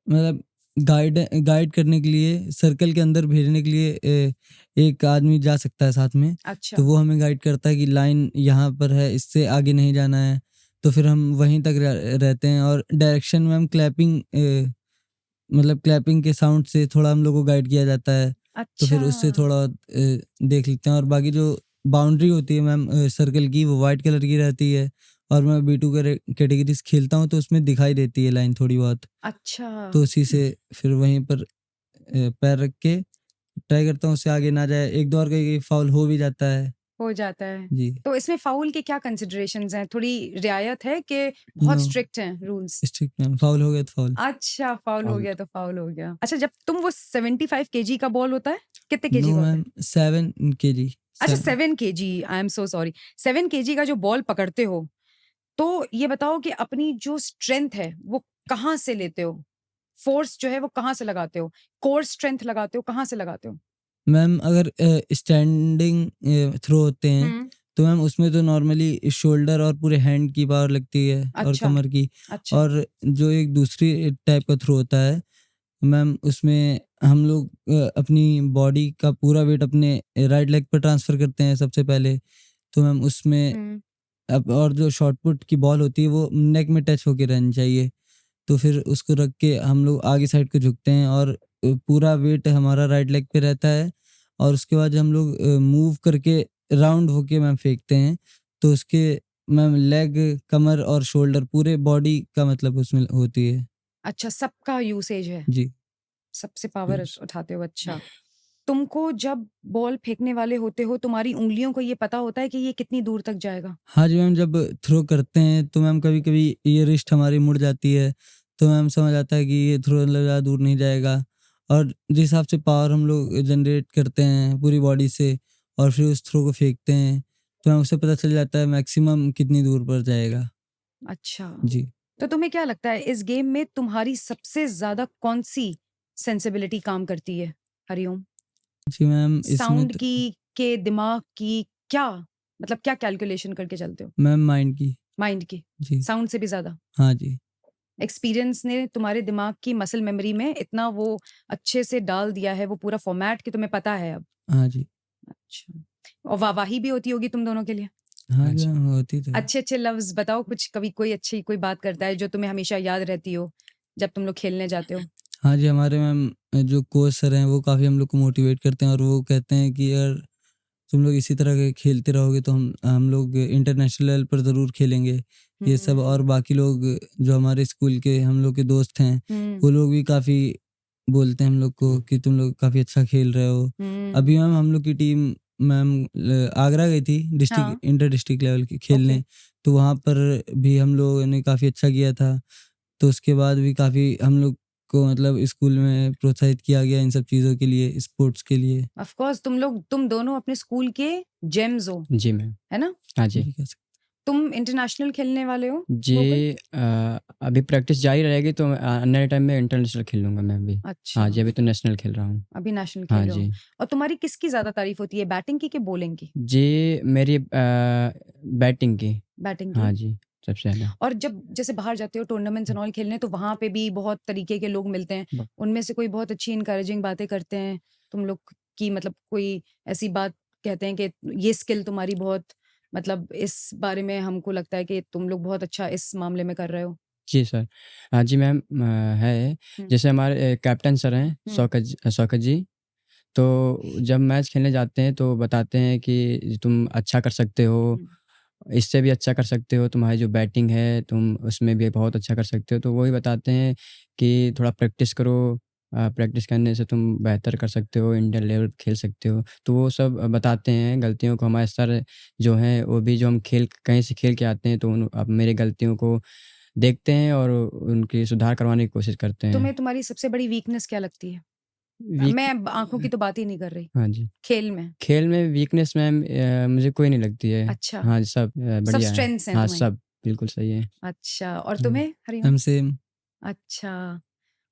मतलब गाइड करने के लिए, सर्कल के अंदर भेजने के लिए एक आदमी जा सकता है साथ में। अच्छा। तो वो हमें गाइड करता है कि लाइन यहाँ पर है, इससे आगे नहीं जाना है। तो फिर हम वहीं तक रहते हैं। और डायरेक्शन में हम मतलब क्लैपिंग के साउंड से थोड़ा हम लोग को गाइड किया जाता है। तो अच्छा। फिर उससे थोड़ा देख लेते हैं। और बाकी जो बाउंड्री होती है मैम सर्कल की, वो वाइट कलर की रहती है। और मैं B2 कैटेगरीज खेलता हूँ, तो उसमें दिखाई देती है लाइन थोड़ी बहुत। अच्छा। तो उसी से फिर वहीं पर पैर रख के ट्राई करता हूँ उससे आगे ना जाए। 1-2 बार कहीं-कहीं फाउल हो भी जाता है। हो जाता है। जी। तो इसमें फाउल के क्या कंसिडरेशंस हैं? थोड़ी रियायत है कि बहुत नो, स्ट्रिक्ट हैं रूल्स? स्ट्रिक्ट मैम, फाउल हो गया तो फाउल। अच्छा, फाउल हो आउट। गया तो फाउल हो गया। अच्छा, जब तुम वो 75 केजी का बॉल होता है, कितने केजी नो का होता है? Ma'am 7 KG. अच्छा, 7 KG. I am so sorry. 7 KG का जो बॉल पकड़ते हो, तो ये बताओ कि अपनी जो स्ट्रेंथ है वो कहाँ से लेते हो? फोर्स जो है वो कहाँ से लगाते हो? कोर स्ट्रेंथ लगाते हो, कहाँ से लगाते हो? मैम अगर स्टैंडिंग थ्रो होते हैं, हुँ। तो मैम उसमें तो नॉर्मली शोल्डर और पूरे हैंड की पावर लगती है और अच्छा कमर की। अच्छा और जो एक दूसरी टाइप का थ्रो होता है मैम, उसमें हम लोग अपनी बॉडी का पूरा वेट अपने राइट लेग पर ट्रांसफ़र करते हैं सबसे पहले। तो मैम उसमें हम्म अब और जो शॉट पुट की बॉल होती है वो नेक में टच होके रहनी चाहिए। तो फिर उसको रख के हम लोग आगे साइड को झुकते हैं और पूरा वेट हमारा राइट लेग पे रहता है। और उसके बाद हम लोग मूव करके राउंड होके मैम फेंकते हैं। तो उसके मैम लेग, कमर और शोल्डर पूरे बॉडी का मतलब उसमें होती है। अच्छा सबका यूसेज है, जी। सबसे पावर यस। उठाते हो। अच्छा तुमको जब बॉल फेंकने वाले होते हो तुम्हारी उंगलियों को ये पता होता है कि ये कितनी दूर तक जाएगा? हाँ जी मैम, जब थ्रो करते हैं तो मैम कभी-कभी ये रिस्ट हमारी मुड़ जाती है, तो मैम समझ आता है कि ये थ्रो मतलब ज़्यादा दूर नहीं जाएगा। और जिस हिसाब से पावर हम लोग जनरेट करते हैं पूरी बॉडी से और फिर उस थ्रो को फेंकते हैं, तो मैम उससे पता चल जाता है मैक्सिमम कितनी दूर पर जाएगा। अच्छा जी। तो तुम्हें क्या लगता है इस गेम में तुम्हारी सबसे ज्यादा कौन सी सेंसिबिलिटी काम करती है? हरिओम, जी मैम, इसमें साउंड तो की के दिमाग की, क्या मतलब क्या कैलकुलेशन करके चलते हो? मैम माइंड की। माइंड की, जी। साउंड से भी ज्यादा? हाँ जी। एक्सपीरियंस ने तुम्हारे दिमाग की मसल मेमोरी में इतना वो अच्छे से डाल दिया है वो पूरा फॉर्मेट कि तुम्हें पता है अब। हाँ जी। अच्छा, और वाहवाही भी होती होगी तुम दोनों के लिए? हाँ हाँ जी जी। मैम, होती तो है। अच्छे अच्छे लफ्ज बताओ कुछ, कभी कोई अच्छी कोई बात करता है जो तुम्हें हमेशा याद रहती हो जब तुम लोग खेलने जाते हो? हाँ जी, हमारे मैम जो कोच सर हैं वो काफ़ी हम लोग को मोटिवेट करते हैं और वो कहते हैं कि यार तुम लोग इसी तरह के खेलते रहोगे तो हम लोग इंटरनेशनल लेवल पर ज़रूर खेलेंगे। ये सब और हम्म बाकी लोग जो हमारे स्कूल के हम लोग के दोस्त हैं, हम्म वो लोग भी काफ़ी बोलते हैं हम लोग को कि तुम लोग काफ़ी अच्छा खेल रहे हो। हम्म अभी मैम हम लोग की टीम मैम आगरा गई थी हाँ डिस्ट्रिक्ट इंटर डिस्ट्रिक्ट लेवल की ओके खेलने, तो वहाँ पर भी हम लोगों ने काफ़ी अच्छा किया था। तो उसके बाद भी काफ़ी हम लोग को मतलब स्कूल में प्रोत्साहित किया गया इन सब चीज़ों के लिए, स्पोर्ट्स के लिए। ऑफ कोर्स तुम दोनों अपने स्कूल के जेम्स हो, जी मैम। है ना? हाँ जी। जी, कह सकते तुम इंटरनेशनल खेलने वाले हो जी गोकुल? अभी प्रैक्टिस जारी रहेगी तो आने टाइम में इंटरनेशनल खेल लूँगा मैं भी। अच्छा हाँ जी, अभी तो नेशनल खेल रहा हूँ। अभी नेशनल हाँ खेल रहे हो। जी। और तुम्हारी किसकी ज्यादा तारीफ होती है, बैटिंग की कि बॉलिंग की? जी, मेरी बैटिंग की। बैटिंग की। हाँ जी, सबसे ज़्यादा। और जब जैसे बाहर जाते हो टूर्नामेंट्स एंड ऑल खेलने तो वहां पे भी बहुत तरीके के लोग मिलते हैं, ब उनमें से कोई बहुत अच्छी इनकरेजिंग बातें करते हैं तुम लोग की, मतलब कोई ऐसी बात कहते हैं कि ये स्किल तुम्हारी बहुत, मतलब इस बारे में हमको लगता है कि तुम लोग बहुत अच्छा इस मामले में कर रहे हो? जी सर। हाँ जी मैम है। हम्म जैसे हमारे कैप्टन सर हैं हम्म शौकत जी, तो जब मैच खेलने जाते हैं तो बताते हैं कि तुम अच्छा कर सकते हो, हम्म इससे भी अच्छा कर सकते हो, तुम्हारी जो बैटिंग है तुम उसमें भी बहुत अच्छा कर सकते हो। तो वही बताते हैं कि थोड़ा प्रैक्टिस करो, प्रैक्टिस करने से तुम बेहतर कर सकते हो, इंडियन लेवल खेल सकते हो। तो वो सब बताते हैं गलतियों को। हमारे सर जो हैं वो भी, जो हम खेल कहीं से खेल के आते हैं तो उन अब मेरी गलतियों को देखते हैं और उनकी सुधार करवाने की कोशिश करते हैं। तुम्हें तुम्हारी सबसे बड़ी वीकनेस क्या लगती है? वीक मैं आंखों की तो बात ही नहीं कर रही, हाँ जी। खेल में। खेल में वीकनेस मैम मुझे कोई नहीं लगती है। अच्छा, हाँ जी, सब सब बढ़िया है। स्ट्रेंथ्स हैं हाँ, तुम्हारी। सब बिल्कुल सही है। अच्छा, और हाँ जी। तुम्हें हरिओम? Ma'am same. अच्छा,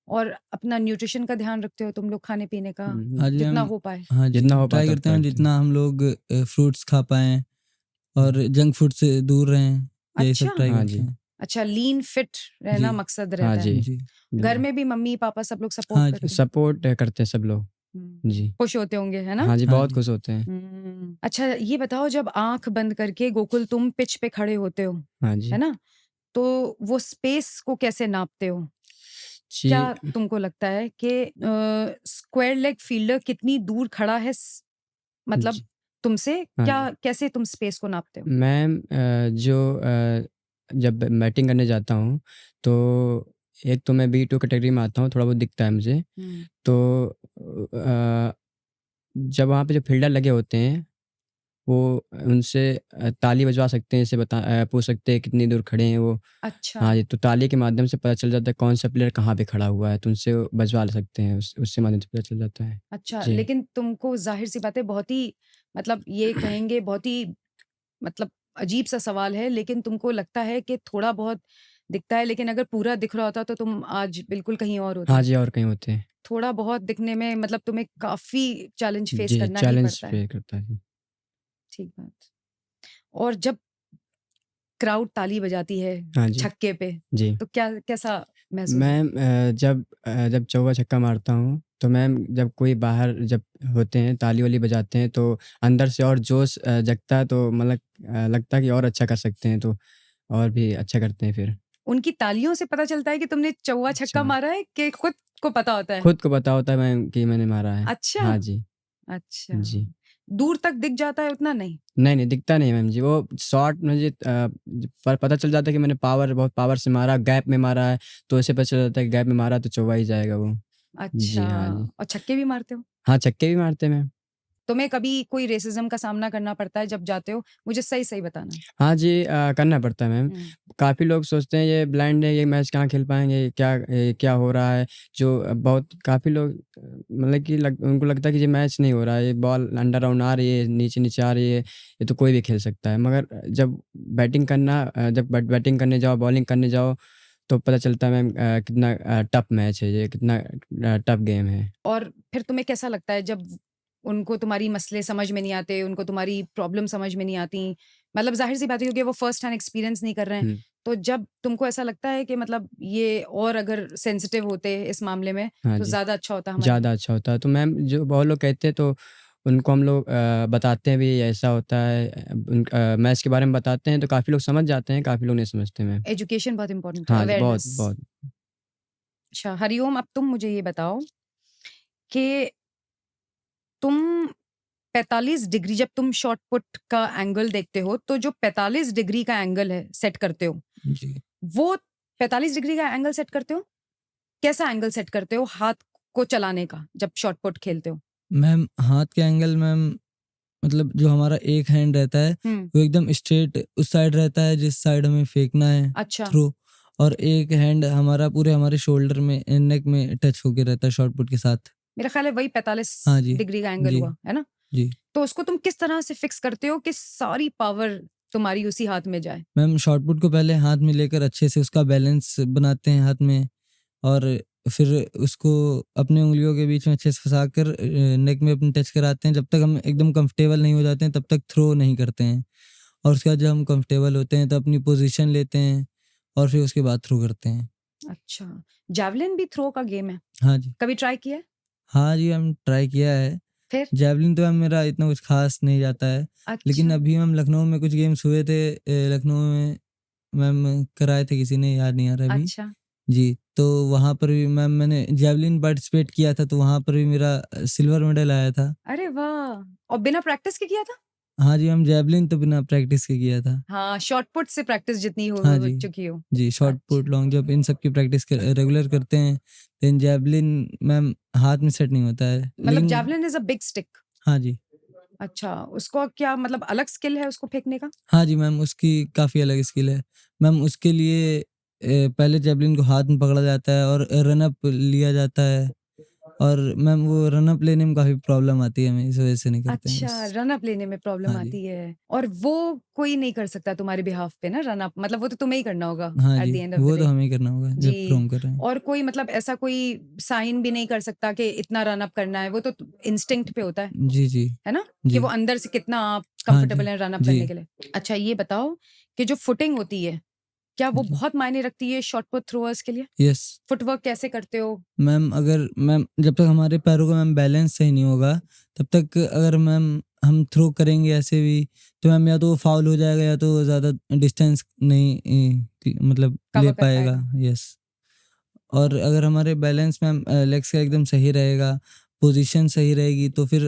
और अपना न्यूट्रिशन का ध्यान रखते हो तुम लोग, खाने पीने का हाँ जी जितना मैम। हो पाए? हाँ जी, जितना हो ट्राई पाता करते हैं उतना मैम करते हैं। जितना हम लोग फ्रूट्स खा पाएँ और हुँ। जंक फूड से दूर रहें, यही सब अच्छा ट्राई हाँ करते जी। हैं। अच्छा, लीन फिट जी। रहना मकसद हाँ रहता है। जी, जी। घर बिल्कुल। में भी मम्मी पापा सब लोग सपोर्ट हाँ जी। करते हैं? सपोर्ट करते हैं सब लोग। जी। खुश होते होंगे, है ना? हाँ जी, हाँ बहुत जी। खुश होते हैं। अच्छा ये बताओ जब आंख बंद करके गोकुल तुम पिच पे खड़े होते हो, हाँ है जी। ना? तो वो स्पेस को कैसे नापते हो? क्या जी, तुमको लगता है कि स्क्वायर लेग फील्डर कितनी दूर खड़ा है मतलब जी। तुमसे, हाँ क्या जी। कैसे तुम स्पेस को नापते हो? मैम जब बैटिंग करने जाता हूँ तो एक तो मैं B2 कैटेगरी में आता हूँ, थोड़ा बहुत दिखता है मुझे। हम्म तो जब वहाँ पे जो फ़ील्डर लगे होते हैं, वो उनसे ताली बजवा सकते हैं, जैसे पूछ सकते हैं कितनी दूर खड़े हैं वो। अच्छा हाँ जी, तो ताली के माध्यम से पता चल जाता है कौन-सा प्लेयर कहाँ पे खड़ा हुआ है, तो उनसे बजवा सकते हैं, उससे माध्यम से पता चल जाता है। अच्छा, जी। लेकिन तुमको जाहिर सी बात है बहुत ही, मतलब ये कहेंगे बहुत ही, मतलब अजीब सा सवाल है, लेकिन तुमको लगता है कि थोड़ा बहुत दिखता है, लेकिन अगर पूरा दिख रहा होता तो तुम आज बिल्कुल कहीं और हाँ होते? जी, और कहीं होते हैं। थोड़ा बहुत दिखने में मतलब तुम्हें काफी चैलेंज फेस जी, करना ही चैलेंज पड़ता है। पे करता है। जी। ठीक बात। और जब क्राउड ताली बजाती है हाँ जी। छक्के पे, जी। तो कैसा महसूस मैं होता जब चौका छक्का मारता हूँ, तो मैम जब कोई बाहर जब होते हैं, ताली-वाली बजाते हैं, तो अंदर से और जोश जगता है, तो मतलब लगता है कि और अच्छा कर सकते हैं, तो और भी अच्छा करते हैं फिर। उनकी तालियों से पता चलता है कि तुमने चौवा छक्का अच्छा। मारा है कि खुद को पता होता है? खुद को पता होता है मैम कि मैंने मारा है। अच्छा, हाँ जी। अच्छा। जी। दूर तक दिख जाता है उतना नहीं? नहीं, दिखता नहीं है मैम जी, वो शॉट मुझे पता चल जाता है कि मैंने बहुत पावर से मारा, गैप में मारा है, तो ऐसे पता चल जाता है कि गैप में मारा तो चौका ही जाएगा वो। अच्छा, जी, हाँ जी। और छक्के भी मारते हो? हाँ, छक्के भी मारते हैं मैम। तुम्हें कभी कोई रेसिज़्म का सामना करना पड़ता है जब जाते हो? मुझे सही-सही बताना। हाँ जी, करना पड़ता है मैम। हुँ। काफ़ी लोग सोचते हैं ये ब्लाइंड है, ये मैच कहाँ खेल पाएँगे, क्या हो रहा है? जो बहुत काफ़ी लोग मतलब कि उनको लगता है कि ये मैच नहीं हो रहा है, ये बॉल अंडर राउंड आ रही है, नीचे-नीचे आ रही है, ये तो कोई भी खेल सकता है। मगर जब जब बैटिंग करने जाओ, बॉलिंग करने जाओ, तो पता चलता है मैम कितना टफ मैच है ये, कितना टफ गेम है। और फिर तुम्हें कैसा लगता है जब उनको तुम्हारी मसले समझ में नहीं आते, उनको तुम्हारी प्रॉब्लम समझ में नहीं आती? मतलब ज़ाहिर-सी बात है क्योंकि वो फर्स्ट हैंड एक्सपीरियंस नहीं कर रहे हैं। हुँ। तो जब तुमको ऐसा लगता है कि मतलब ये और अगर सेंसिटिव होते इस मामले में, हाँ तो जी। ज़्यादा अच्छा होता हमारे लिए? ज़्यादा अच्छा होता है। तो मैम जो बहुत लोग कहते हैं तो उनको हम लोग बताते हैं भी ऐसा होता है मैच के बारे में बताते हैं तो काफ़ी लोग समझ जाते हैं, काफ़ी लोग नहीं समझते मैम। एजुकेशन बहुत इम्पोर्टेंट है, हाँ जी, बहुत, अवेयरनेस। बहुत। अच्छा, हरिओम, अब तुम मुझे ये बताओ कि तुम 45 डिग्री जब तुम शॉट पुट का एंगल देखते हो, तो जो 45 डिग्री का एंगल है सेट करते हो, जी। वो 45 डिग्री का एंगल सेट करते हो? कैसा एंगल सेट करते हो हाथ को चलाने का जब शॉट पुट खेलते हो? मैम हाथ के एंगल मैम मतलब जो हमारा एक हैंड रहता है हुँ, वो एकदम स्ट्रेट उस साइड रहता है जिस साइड हमें फेंकना है अच्छा, थ्रो, और एक हैंड हमारा पूरे हमारे शोल्डर में नेक में टच होके रहता है शॉट पुट के साथ। मेरा ख्याल है वही 45 हाँ जी। डिग्री का एंगल जी। हुआ, है ना? जी। तो उसको तुम किस तरह से फिक्स करते हो कि सारी पावर तुम्हारी उसी हाथ में जाए? मैम शॉट पुट को पहले हाथ में लेकर अच्छे से उसका बैलेंस बनाते हैं हाथ में, और फिर उसको अपने उँगलियों के बीच में अच्छे से फँसाकर नेक में अपने टच कराते हैं। जब तक हम एकदम कंफर्टेबल नहीं हो जाते हैं तब तक थ्रो नहीं करते हैं, और उसके बाद जब हम कंफर्टेबल होते हैं तो अपनी पोजीशन लेते हैं और फिर उसके बाद थ्रो करते हैं। अच्छा, जैवलिन भी थ्रो का गेम है। हाँ जी। कभी ट्राई किया है? हाँ जी, हम ट्राई किया है। फिर? जैवलिन तो मैम मेरा इतना कुछ ख़ास नहीं जाता है, लेकिन अच्छा, अभी हम लखनऊ में कुछ गेम्स हुए थे, लखनऊ में मैम कराए थे किसी ने, याद नहीं आ रहा अभी। अच्छा। जी, तो वहाँ पर भी मैम मैंने जैवलिन पार्टिसिपेट किया था, तो वहाँ पर भी मेरा सिल्वर मेडल आया था। अरे वाह! और बिना प्रैक्टिस के किया था? हाँ जी, हम जैवलिन तो बिना प्रैक्टिस के किया था। हाँ, शॉट पुट से प्रैक्टिस जितनी हाँ हो जी। चुकी हो। जी, शॉट पुट, अच्छा, लॉन्ग जंप इन सब की प्रैक्टिस रेगुलर करते हैं। लेकिन जैवलिन मैम हाथ में सेट नहीं होता है। मतलब लेकिन javelin is a big stick. हाँ जी। अच्छा, उसको क्या मतलब अलग स्किल है उसको फेंकने का? हाँ जी मैम, उसकी काफ़ी अलग स्किल है। मैम उसके लिए पहले जैवलिन को हाथ में पकड़ा जाता है और रन अप लिया जाता है, और मैम वो रन अप लेने में काफ़ी प्रॉब्लम आती है हमें, इस वज़ह से नहीं करते हैं अच्छा, बस। रन अप लेने में प्रॉब्लम हाँ जी। आती है और वो कोई नहीं कर सकता तुम्हारे बिहाफ़ पे ना रन अप, मतलब वो तो तुम्हें ही करना होगा हाँ एट जी, द एंड ऑफ द वो तो डे। हमें ही करना होगा जब थ्रो जी, हम कर रहे हैं। और कोई मतलब ऐसा कोई साइन भी नहीं कर सकता कि इतना रन अप करना है, वो तो इंस्टिंक्ट पे होता जी, जी। है ना? कि जी। वो अंदर से कितना आप हाँ कंफर्टेबल जी। हैं रन अप जी। करने के लिए। अच्छा, ये बताओ कि जो फुटिंग होती है, क्या वो जी। बहुत मायने रखती है शॉट पुट थ्रोअर्स के लिए? यस। फुटवर्क कैसे करते हो? मैम जब तक हमारे पैरों का मैम बैलेंस सही नहीं होगा, तब तक अगर मैम हम थ्रो करेंगे ऐसे भी, तो मैम या तो वो फाउल हो जाएगा या तो ज़्यादा डिस्टेंस नहीं मतलब ले कवर कर पाएगा। पाएगा? यस। और अगर हमारे बैलेंस मैम लेग्स का एकदम सही रहेगा, पोजीशन सही रहेगी, तो फिर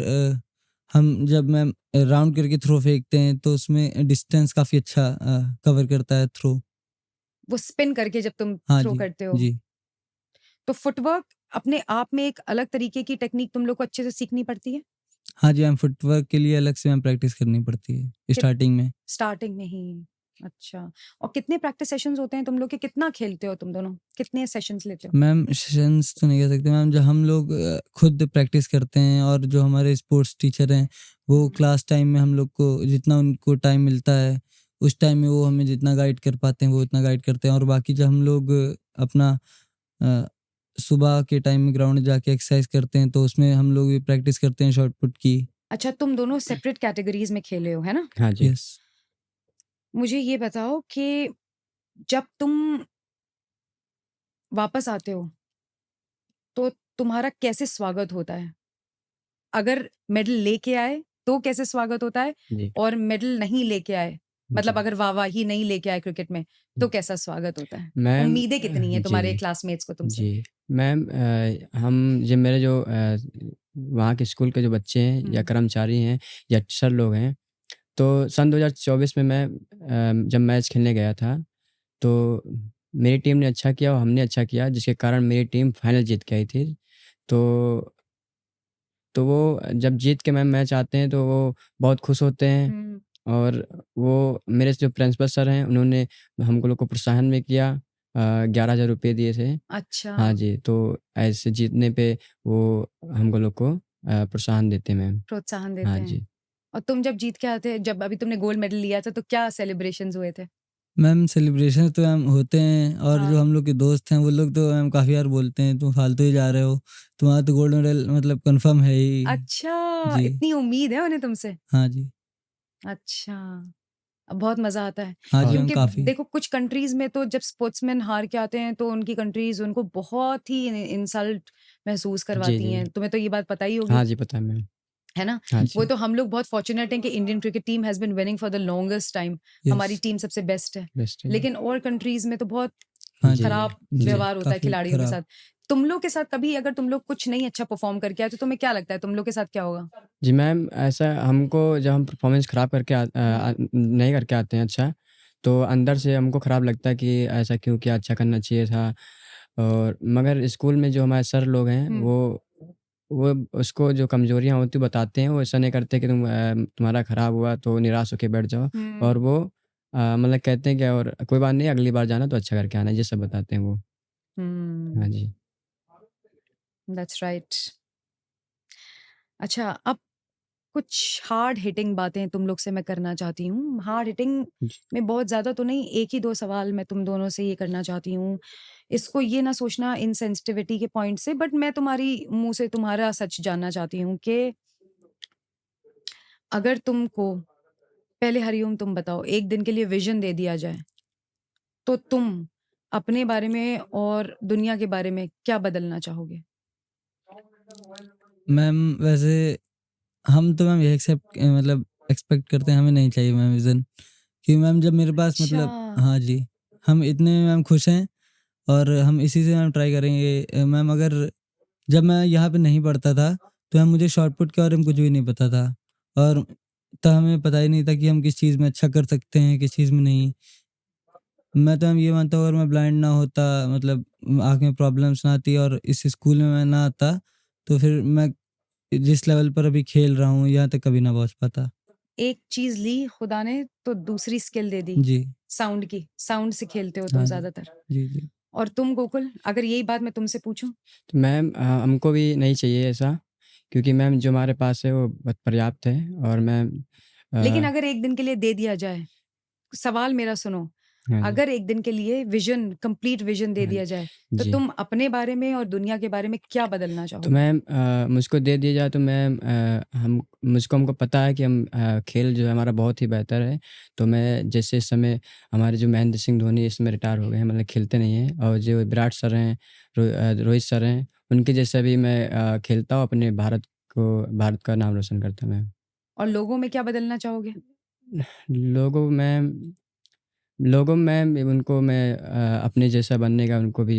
हम जब मैम राउंड करके थ्रो फेंकते हैं तो उसमें डिस्टेंस काफ़ी अच्छा कवर करता है थ्रो। वो स्पिन करके जब तुम हाँ थ्रो जी। करते हो। जी। तो फुटवर्क अपने आप में एक अलग तरीके की टेक्नीक तुम लोग को अच्छे से सीखनी पड़ती है? हाँ जी, मैम फुटवर्क के लिए अलग से मैम प्रैक्टिस करनी पड़ती है कित स्टार्टिंग में। स्टार्टिंग में ही? अच्छा, और कितने प्रैक्टिस सेशंस होते हैं तुम लोग के? कितना खेलते हो तुम दोनों? कितने सेशंस लेते हो? मैम सेशंस तो नहीं कह सकते मैम, जो हम लोग खुद प्रैक्टिस करते हैं, और जो हमारे स्पोर्ट्स टीचर हैं वो हुँ। क्लास टाइम में हम लोग को जितना उनको टाइम मिलता है उस टाइम में वो हमें जितना गाइड कर पाते हैं वो उतना गाइड करते हैं, और बाकी जब हम लोग अपना अ, सुबह के टाइम में ग्राउंड जाके एक्सरसाइज करते हैं तो उसमें हम लोग भी प्रैक्टिस करते हैं शॉट पुट की। अच्छा, तुम दोनों सेपरेट कैटेगरीज़ में खेले हो, है ना? हाँ जी। यस। मुझे ये बताओ कि जब तुम वापस आते हो, तो तुम्हारा कैसे स्वागत होता है? अगर मेडल लेके आए, तो कैसे स्वागत होता है? जी, और मेडल नहीं लेके आए, मतलब जी। अगर वाहवाही नहीं लेके आए क्रिकेट में, तो कैसा स्वागत होता है? मैम उम्मीदें कितनी हैं तुम्हारे जी, क्लासमेट्स को तुमसे? जी। मैम हम जो मेरे जो वहाँ के स्कूल के जो बच्चे हैं या हुँ। कर्मचारी हैं या सर लोग हैं, तो सन 2024 में मैं जब मैच खेलने गया था, तो मेरी टीम ने अच्छा किया और हमने अच्छा किया, जिसके कारण मेरी टीम फाइनल जीत के आई थी। तो वो जब जीत के मैम मैच आते हैं, तो वो बहुत खुश होते हैं हुँ। और वो मेरे जो प्रिंसिपल सर हैं, उन्होंने हमको लोग को प्रोत्साहन भी किया। 11,000 रुपए दिए थे। अच्छा, हाँ जी, तो ऐसे जीतने पे वो हमको लोग को प्रोत्साहन देते हैं मैम। प्रोत्साहन हाँ देते हैं। जी। और तुम जब जीत के आते जब अभी तुमने गोल्ड मेडल लिया था, तो क्या सेलिब्रेशंस हुए थे? मैम सेलिब्रेशन तो मैम होते हैं, और जो हाँ। हम लोग के दोस्त हैं वो लोग तो मैम काफ़ी बार बोलते हैं तुम फालतू ही जा रहे हो, तुम्हारा तो गोल्ड मेडल मतलब कंफर्म है ही। अच्छा, जी। इतनी उम्मीद है उन्हें तुमसे? हाँ जी। अच्छा। बहुत मज़ा आता है। हाँ जी और मैम, क्योंकि काफ़ी। देखो कुछ कंट्रीज़ में तो जब स्पोर्ट्समैन हार के आते हैं, तो उनकी कंट्रीज़ उनको बहुत ही इंसल्ट महसूस जी, करवाती जी। हैं। तुम्हें तो ये बात पता ही होगी, हाँ जी, पता है मैम। है ना? हाँ वो जी, तो हम लोग बहुत फॉर्च्यूनेट हैं कि Indian cricket team has been winning for the longest time. हमारी यस। टीम सबसे बेस्ट है। बेस्ट है जी। लेकिन और कंट्रीज़ में तो बहुत हाँ जी, जी। खराब जी, जी। व्यवहार होता है काफ़ी खिलाड़ियों के खराब। साथ। तुम लोग के साथ कभी अगर तुम लोग कुछ नहीं अच्छा परफ़ॉर्म करके आए, तो तुम्हें क्या लगता है तुम लोग के साथ क्या होगा? जी मैम, ऐसा हमको जब हम परफ़ॉर्मेंस ख़राब करके हुँ। नहीं करके आते हैं अच्छा, तो अंदर से हमको ख़राब लगता है कि ऐसा क्यों किया, अच्छा करना चाहिए था। और मगर स्कूल में जो हमारे सर लोग हैं, हुँ। वो उसको जो कमज़ोरियाँ होती हैं बताते हैं, वो ऐसा नहीं करते कि तुम्हारा ख़राब हुआ तो निराश होके बैठ जाओ। हुँ। और वो मतलब कहते हैं कि और कोई बात नहीं, अगली बार जाना तो अच्छा करके आना, ये सब बताते हैं वो। हाँ हुँ। जी। That's right. अच्छा, अब कुछ हार्ड हिटिंग बातें तुम लोग से मैं करना चाहती हूँ। हार्ड हिटिंग जी, में बहुत ज़्यादा तो नहीं, 1 ही 2 सवाल मैं तुम दोनों से ये करना चाहती हूँ। इसको ये ना सोचना इनसेंसिटिविटी के पॉइंट से, बट मैं तुम्हारी मुँह से तुम्हारा सच जानना चाहती हूँ कि अगर तुमको पहले हरिओम तुम बताओ, 1 दिन के लिए विज़न दे दिया जाए, तो तुम अपने बारे में और दुनिया के बारे में क्या बदलना चाहोगे? मैम वैसे हम तो मैम ये मतलब एक्सपेक्ट करते हैं, हमें नहीं चाहिए मैम विज़न, कि मैम जब मेरे पास अच्छा। मतलब हाँ जी, हम इतने में मैम खुश हैं, और हम इसी से मैम ट्राई करेंगे। मैम अगर जब मैं यहाँ पे नहीं पढ़ता था, तो मैम मुझे शॉट पुट के बारे में कुछ भी नहीं पता था, और तब हमें पता ही नहीं था कि हम किस चीज़ में अच्छा कर सकते हैं, किस चीज़ में नहीं। मैं तो मैम ये मानता हूँ, अगर मैं ब्लाइंड ना होता, मतलब आँख में प्रॉब्लम्स ना आती और इस स्कूल में मैं ना आता, तो फिर मैं जिस लेवल पर अभी खेल रहा हूँ, यहाँ तक कभी ना पहुँच पाता। एक चीज़ ली खुदा ने तो दूसरी स्किल दे दी, जी। साउंड की। साउंड से खेलते हो तुम हाँ जी। ज़्यादातर। जी, जी। और तुम गोकुल, अगर यही बात मैं तुमसे पूछूँ? तो मैम हमको भी नहीं चाहिए ऐसा, क्योंकि मैम जो हमारे पास है वो बहुत पर्याप्त है। और मैम लेकिन अ, अगर एक दिन के लिए दे दिया जाए, सवाल मेरा सुनो, हाँ जी, अगर एक दिन के लिए विज़न कंप्लीट विज़न दे हाँ दिया जी, जाए, तो जी। तुम अपने बारे में और दुनिया के बारे में क्या बदलना तो चाहोगे? मैम मुझको दे दिया जाए तो मैम हमको पता है कि हम खेल जो है हमारा बहुत ही बेहतर है। तो मैं जैसे इस समय हमारे जो महेंद्र सिंह धोनी इस समय रिटायर हो गए हैं, मतलब खेलते नहीं हैं, और जो विराट सर हैं, रोहित सर हैं, उनके जैसा भी मैं खेलता हूँ, अपने भारत का नाम रोशन करता हूँ मैम। और लोगों में क्या बदलना चाहोगे? लोगों में उनको मैं अपने जैसा बनने का उनको भी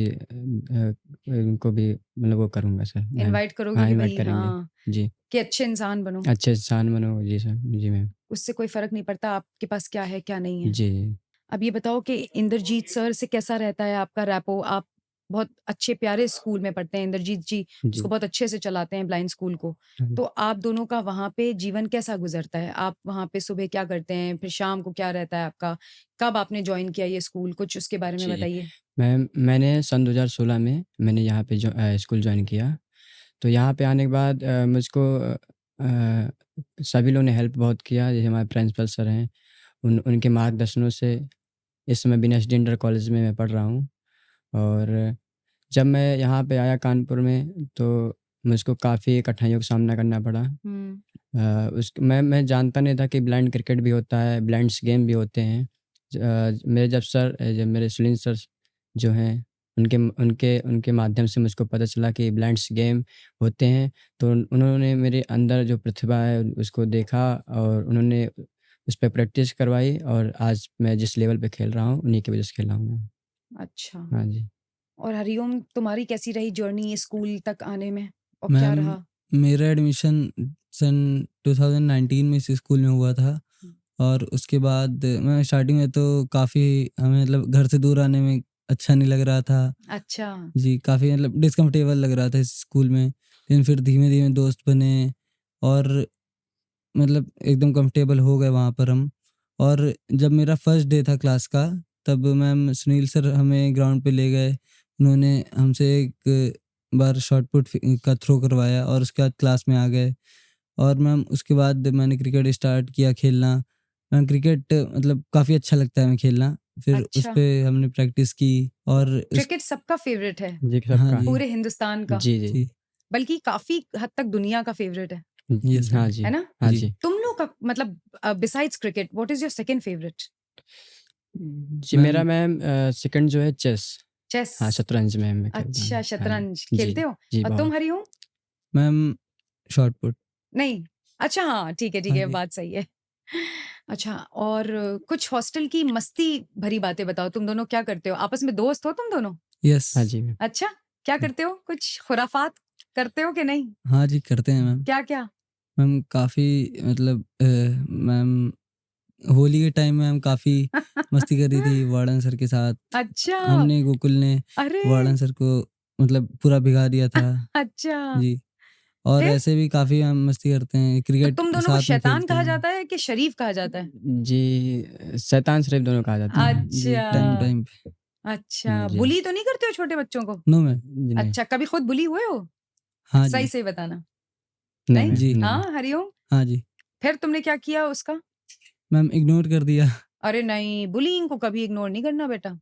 मतलब वो करूँगा सर मैम। इनवाइट करोगे हाँ, कि इनवाइट भई करेंगे। हाँ, जी, कि अच्छे इंसान बनो, अच्छे इंसान बनो। जी सर, जी मैम। उससे कोई फ़र्क नहीं पड़ता आपके पास क्या है, क्या नहीं है। जी, जी, अब ये बताओ कि इंद्रजीत सर से कैसा रहता है आपका रैपो? आप बहुत अच्छे प्यारे स्कूल में पढ़ते हैं, इंद्रजीत जी उसको जी। बहुत अच्छे से चलाते हैं ब्लाइंड स्कूल को। हाँ, तो आप दोनों का वहाँ पे जीवन कैसा गुज़रता है? आप वहाँ पे सुबह क्या करते हैं? फिर शाम को क्या रहता है आपका? कब आपने जॉइन किया ये स्कूल? कुछ उसके बारे में जी। बताइए। मैंने सन 2016 में मैंने यहाँ पे स्कूल जॉइन किया। तो यहाँ पे आने के बाद मुझको सभी लोगों ने हेल्प बहुत किया, जैसे हमारे प्रिंसिपल सर हैं, उनके मार्गदर्शनों से इस समय बीनेश डी इंटर कॉलेज में मैं पढ़ रहा हूँ। और जब मैं यहाँ पे आया कानपुर में, तो मुझको काफ़ी कठिनाइयों का सामना करना पड़ा। हुँ। मैं जानता नहीं था कि ब्लाइंड क्रिकेट भी होता है, ब्लाइंड्स गेम भी होते हैं। मेरे जब मेरे सुनील सर जो हैं उनके उनके उनके माध्यम से मुझको पता चला कि ब्लाइंड्स गेम होते हैं, तो उन्होंने मेरे अंदर जो प्रतिभा है उसको देखा और उन्होंने उस पे प्रैक्टिस करवाई और आज मैं जिस लेवल पे खेल रहा हूँ उन्हीं की वजह से खेल रहा हूँ मैं। अच्छा। हाँ जी। और हरिओम, तुम्हारी कैसी रही जर्नी स्कूल तक आने में, और क्या मैम रहा? मेरा एडमिशन सन 2019 में इस स्कूल में हुआ था और उसके बाद मैं स्टार्टिंग में तो काफ़ी हमें मतलब घर से दूर आने में अच्छा नहीं लग रहा था अच्छा। जी, काफ़ी मतलब डिस्कम्फर्टेबल लग रहा था इस स्कूल में। लेकिन फिर धीमे-धीमे दोस्त बने और मतलब एकदम कंफर्टेबल हो गए वहाँ पर हम। और जब मेरा फर्स्ट डे था क्लास का, तब मैम सुनील सर हमें ग्राउंड पे ले गए। उन्होंने हमसे एक बार शॉट पुट का थ्रो करवाया और उसके बाद क्लास में आ गए। और मैम उसके बाद मैंने क्रिकेट स्टार्ट किया खेलना। मैम क्रिकेट मतलब काफ़ी अच्छा लगता है हमें खेलना। फिर उस अच्छा, पे हमने प्रैक्टिस की और उस क्रिकेट सबका फेवरेट है, जी, हाँ सबका। जी। पूरे हिंदुस्तान का, जी, जी। जी, बल्कि काफी हद तक दुनिया का फेवरेट है यस हाँ मैम। जी। है ना? हाँ जी। जी। तुम लोग का मतलब besides cricket, what is your second favourite? जी, मेरा मैम सेकंड जो है चेस। चेस। हाँ, शतरंज में मैं खेलता अच्छा, हूँ। हाँ शतरंज जी। खेलते हो? जी, और बहुत। तुम हरिओम? Ma'am shot put. नहीं। अच्छा, हाँ ठीक है, ठीक हाँ है, जी। बात सही है। अच्छा, और कुछ हॉस्टल की मस्ती भरी बातें बताओ। तुम दोनों क्या करते हो? आपस में दोस्त हो तुम दोनों? यस। हाँ जी। अच्छा, क्या करते हो? कुछ खुराफात करते हो कि नहीं? हाँ जी, करते हैं मैम। क्या-क्या? मैम काफ़ी मतलब मैम होली के टाइम में हम काफ़ी मस्ती करी थी वार्डन सर के साथ। अच्छा, हमने गोकुल ने अरे! वार्डन सर को मतलब पूरा भिगा दिया था। अच्छा, जी, और फिर? ऐसे भी काफ़ी हम मस्ती करते हैं, तो क्रिकेट तुम दोनों को साथ में शैतान खेलते कहा हैं। जाता है कि शरीफ कहा जाता है? जी, शैतान शरीफ दोनों कहा जाता है। जी, टाइम अच्छा, टाइम पे। अच्छा, जी। बुली तो नहीं करते हो छोटे बच्चों को? No ma'am. जी, नहीं। अच्छा, कभी खुद बुली हुए हो? हाँ सही जी। से बताना। नहीं नहीं? मैम, जी। नहीं। हाँ, हरिओम? हाँ जी। फिर तुमने क्या किया उसका? मैम इग्नोर कर दिया। अरे नहीं, बुलिंग को कभी इग्नोर नहीं करना बेटा।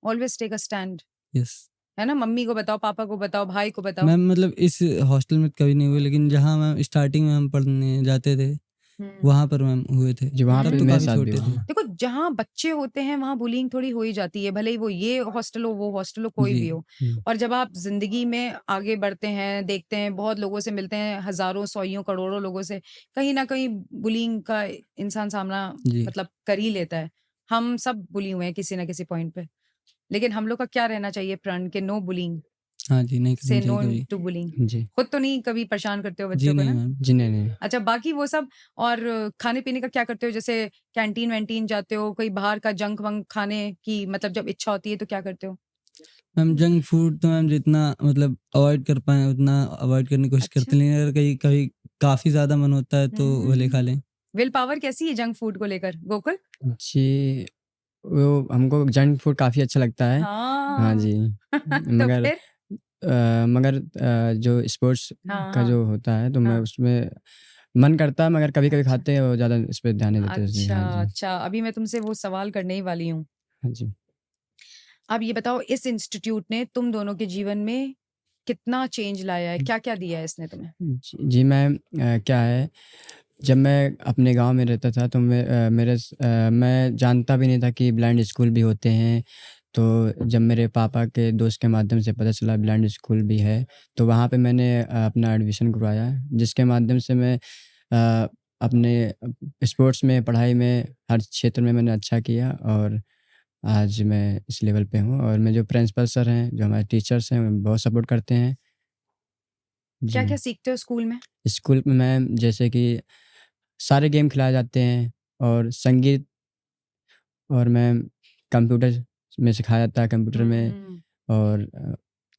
Always take a stand. Yes. है ना? मम्मी को बताओ, पापा को बताओ, भाई को बताओ। मैम मतलब इस हॉस्टल में कभी नहीं हुए, लेकिन जहाँ मैम स्टार्टिंग में हम पढ़ने जाते थे, हुँ। वहाँ पर मैम हुए थे। जी, वहाँ तब पे तो हुँ। मेरे काफ़ी साथ भी छोटे हुआ। थे। देखो, जहाँ बच्चे होते हैं वहाँ बुलिंग थोड़ी हो ही जाती है, भले ही वो ये हॉस्टल हो, वो हॉस्टल हो, कोई जी। भी हो। और जब आप ज़िंदगी में आगे बढ़ते हैं, देखते हैं, बहुत लोगों से मिलते हैं, हज़ारों, सौयों, करोड़ों लोगों से, कहीं न कहीं बुलिंग का इंसान सामना जी। मतलब कर ही लेता है। हम सब बुली हुए हैं किसी न किसी पॉइंट पे। लेकिन हम लोग का क्या रहना चाहिए प्रण कि नो बुलिंग, हाँ जी, नहीं करनी से चाहिए नो कभी। To bullying. जी। खुद तो नहीं कभी परेशान करते हो जी बच्चों को नहीं ना? मैम। जी, नहीं। अच्छा, बाकी वो सब। और खाने-पीने का क्या करते हो? जैसे कैंटीन-वैंटीन जाते हो, कोई बाहर का जंक-वंक खाने की मतलब जब इच्छा होती है तो क्या करते हो? मैम जंक फूड तो मैम जितना मतलब अवॉइड कर पाएँ उतना अवॉइड करने की कोशिश अच्छा। करते हैं, लेकिन अगर कहीं कभी काफ़ी ज़्यादा मन होता है तो भले खा लें। विल पावर कैसी है जंक फूड को लेकर, गोकुल? जी, वो हमको जंक फूड काफ़ी अच्छा लगता है। हाँ हाँ। जी, तो मगर फिर? जो स्पोर्ट्स हाँ, का हाँ, जो होता है तो मैं हाँ। उसमें मन करता है, मगर कभी-कभी अच्छा। खाते हैं और ज़्यादा इस पे ध्यान नहीं देते। जी, अच्छा, हाँ जी। अच्छा। अभी मैं तुमसे वो सवाल करने ही वाली हूँ। हाँ जी। अब ये बताओ, इस इंस्टीट्यूट ने तुम दोनों के जीवन में कितना चेंज लाया है? क्या-क्या दिया है इसने तुम्हें? जी मैम, क्या है, जब मैं अपने गाँव में रहता था तो मैं जानता भी नहीं था कि ब्लाइंड स्कूल भी होते हैं। तो जब मेरे पापा के दोस्त के माध्यम से पता चला ब्लाइंड स्कूल भी है, तो वहाँ पे मैंने अपना एडमिशन करवाया, जिसके माध्यम से मैं अपने स्पोर्ट्स में, पढ़ाई में, हर क्षेत्र में मैंने अच्छा किया और आज मैं इस लेवल पे हूँ और मेरे जो प्रिंसिपल सर हैं, जो हमारे टीचर्स हैं, वो बहुत सपोर्ट करते हैं। जी। क्या-क्या सीखते हो स्कूल में? स्कूल में मैम जैसे कि सारे गेम खिलाए जाते हैं और संगीत, और मैम कंप्यूटर में सिखाया जाता है, कंप्यूटर में। हुँ। और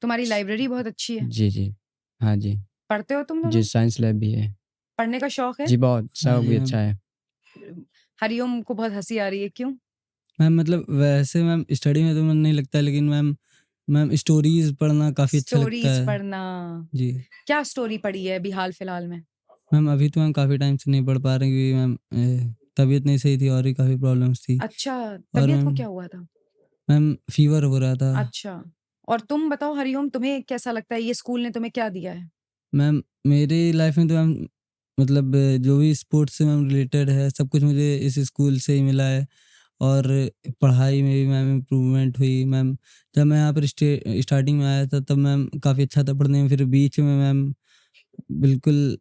तुम्हारी स लाइब्रेरी बहुत अच्छी है। जी, जी। हाँ जी। पढ़ते हो तुम जी, दोनों? साइंस लैब भी है। पढ़ने का शौक है? जी, बहुत, हाँ सब जी भी मैम। अच्छा है। हरिओम को बहुत हँसी आ रही है, क्यों? मैम मतलब वैसे मैम स्टडी में तो मन नहीं लगता, लेकिन मैम मैम स्टोरीज़ पढ़ना काफ़ी अच्छा लगता स्टोरीज़ है। पढ़ना। जी। क्या स्टोरी पढ़ी है अभी हाल-फिलहाल में? मैम अभी तो मैम काफ़ी टाइम से नहीं पढ़ पा रहे क्योंकि मैम तबीयत नहीं सही थी और भी काफ़ी प्रॉब्लम्स थी। अच्छा, और तबीयत को मैम क्या हुआ था? मैम फ़ीवर हो रहा था। अच्छा, और तुम बताओ हरिओम, तुम्हें कैसा लगता है ये स्कूल ने तुम्हें क्या दिया है? मैम मेरी लाइफ़ में तो मैम मतलब जो भी स्पोर्ट्स से मैम रिलेटेड है, सब कुछ मुझे इस स्कूल से ही मिला है। और पढ़ाई में भी मैम इम्प्रूवमेंट हुई मैम। जब मैं यहाँ पर स्टार्टिंग में आया था तब मैम काफ़ी अच्छा था पढ़ने में, फिर बीच में मैम बिल्कुल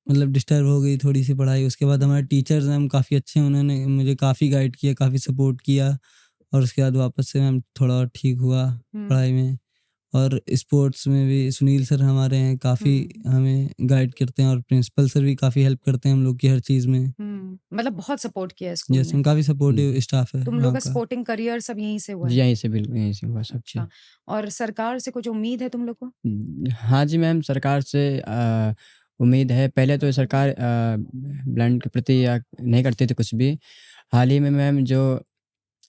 मतलब डिस्टर्ब हो गई थोड़ी सी पढ़ाई। उसके बाद हमारे टीचर्स मैम काफ़ी अच्छे हैं, उन्होंने मुझे काफ़ी गाइड किया, काफ़ी सपोर्ट किया और उसके बाद वापस से मैम थोड़ा और ठीक हुआ हम्म पढ़ाई में। और स्पोर्ट्स में भी सुनील सर हमारे हैं, काफ़ी हम्म हमें गाइड करते हैं और प्रिंसिपल सर भी काफ़ी हेल्प करते हैं हम लोग की हर चीज़ में। मतलब बहुत सपोर्ट किया है स्कूल यस ने। मैम, काफ़ी सपोर्टिव स्टाफ है तुम लोग वहाँ का का। स्पोर्टिंग करियर सब यहीं से हुआ जी है? यहीं से बिल्कुल यहीं से हुआ सब चीज़। अच्छा, और सरकार से कुछ उम्मीद है तुम लोग को? हाँ जी मैम, सरकार से उम्मीद है। पहले तो सरकार ब्लाइंड के प्रति या नहीं करती थी कुछ भी। हाल ही में मैम जो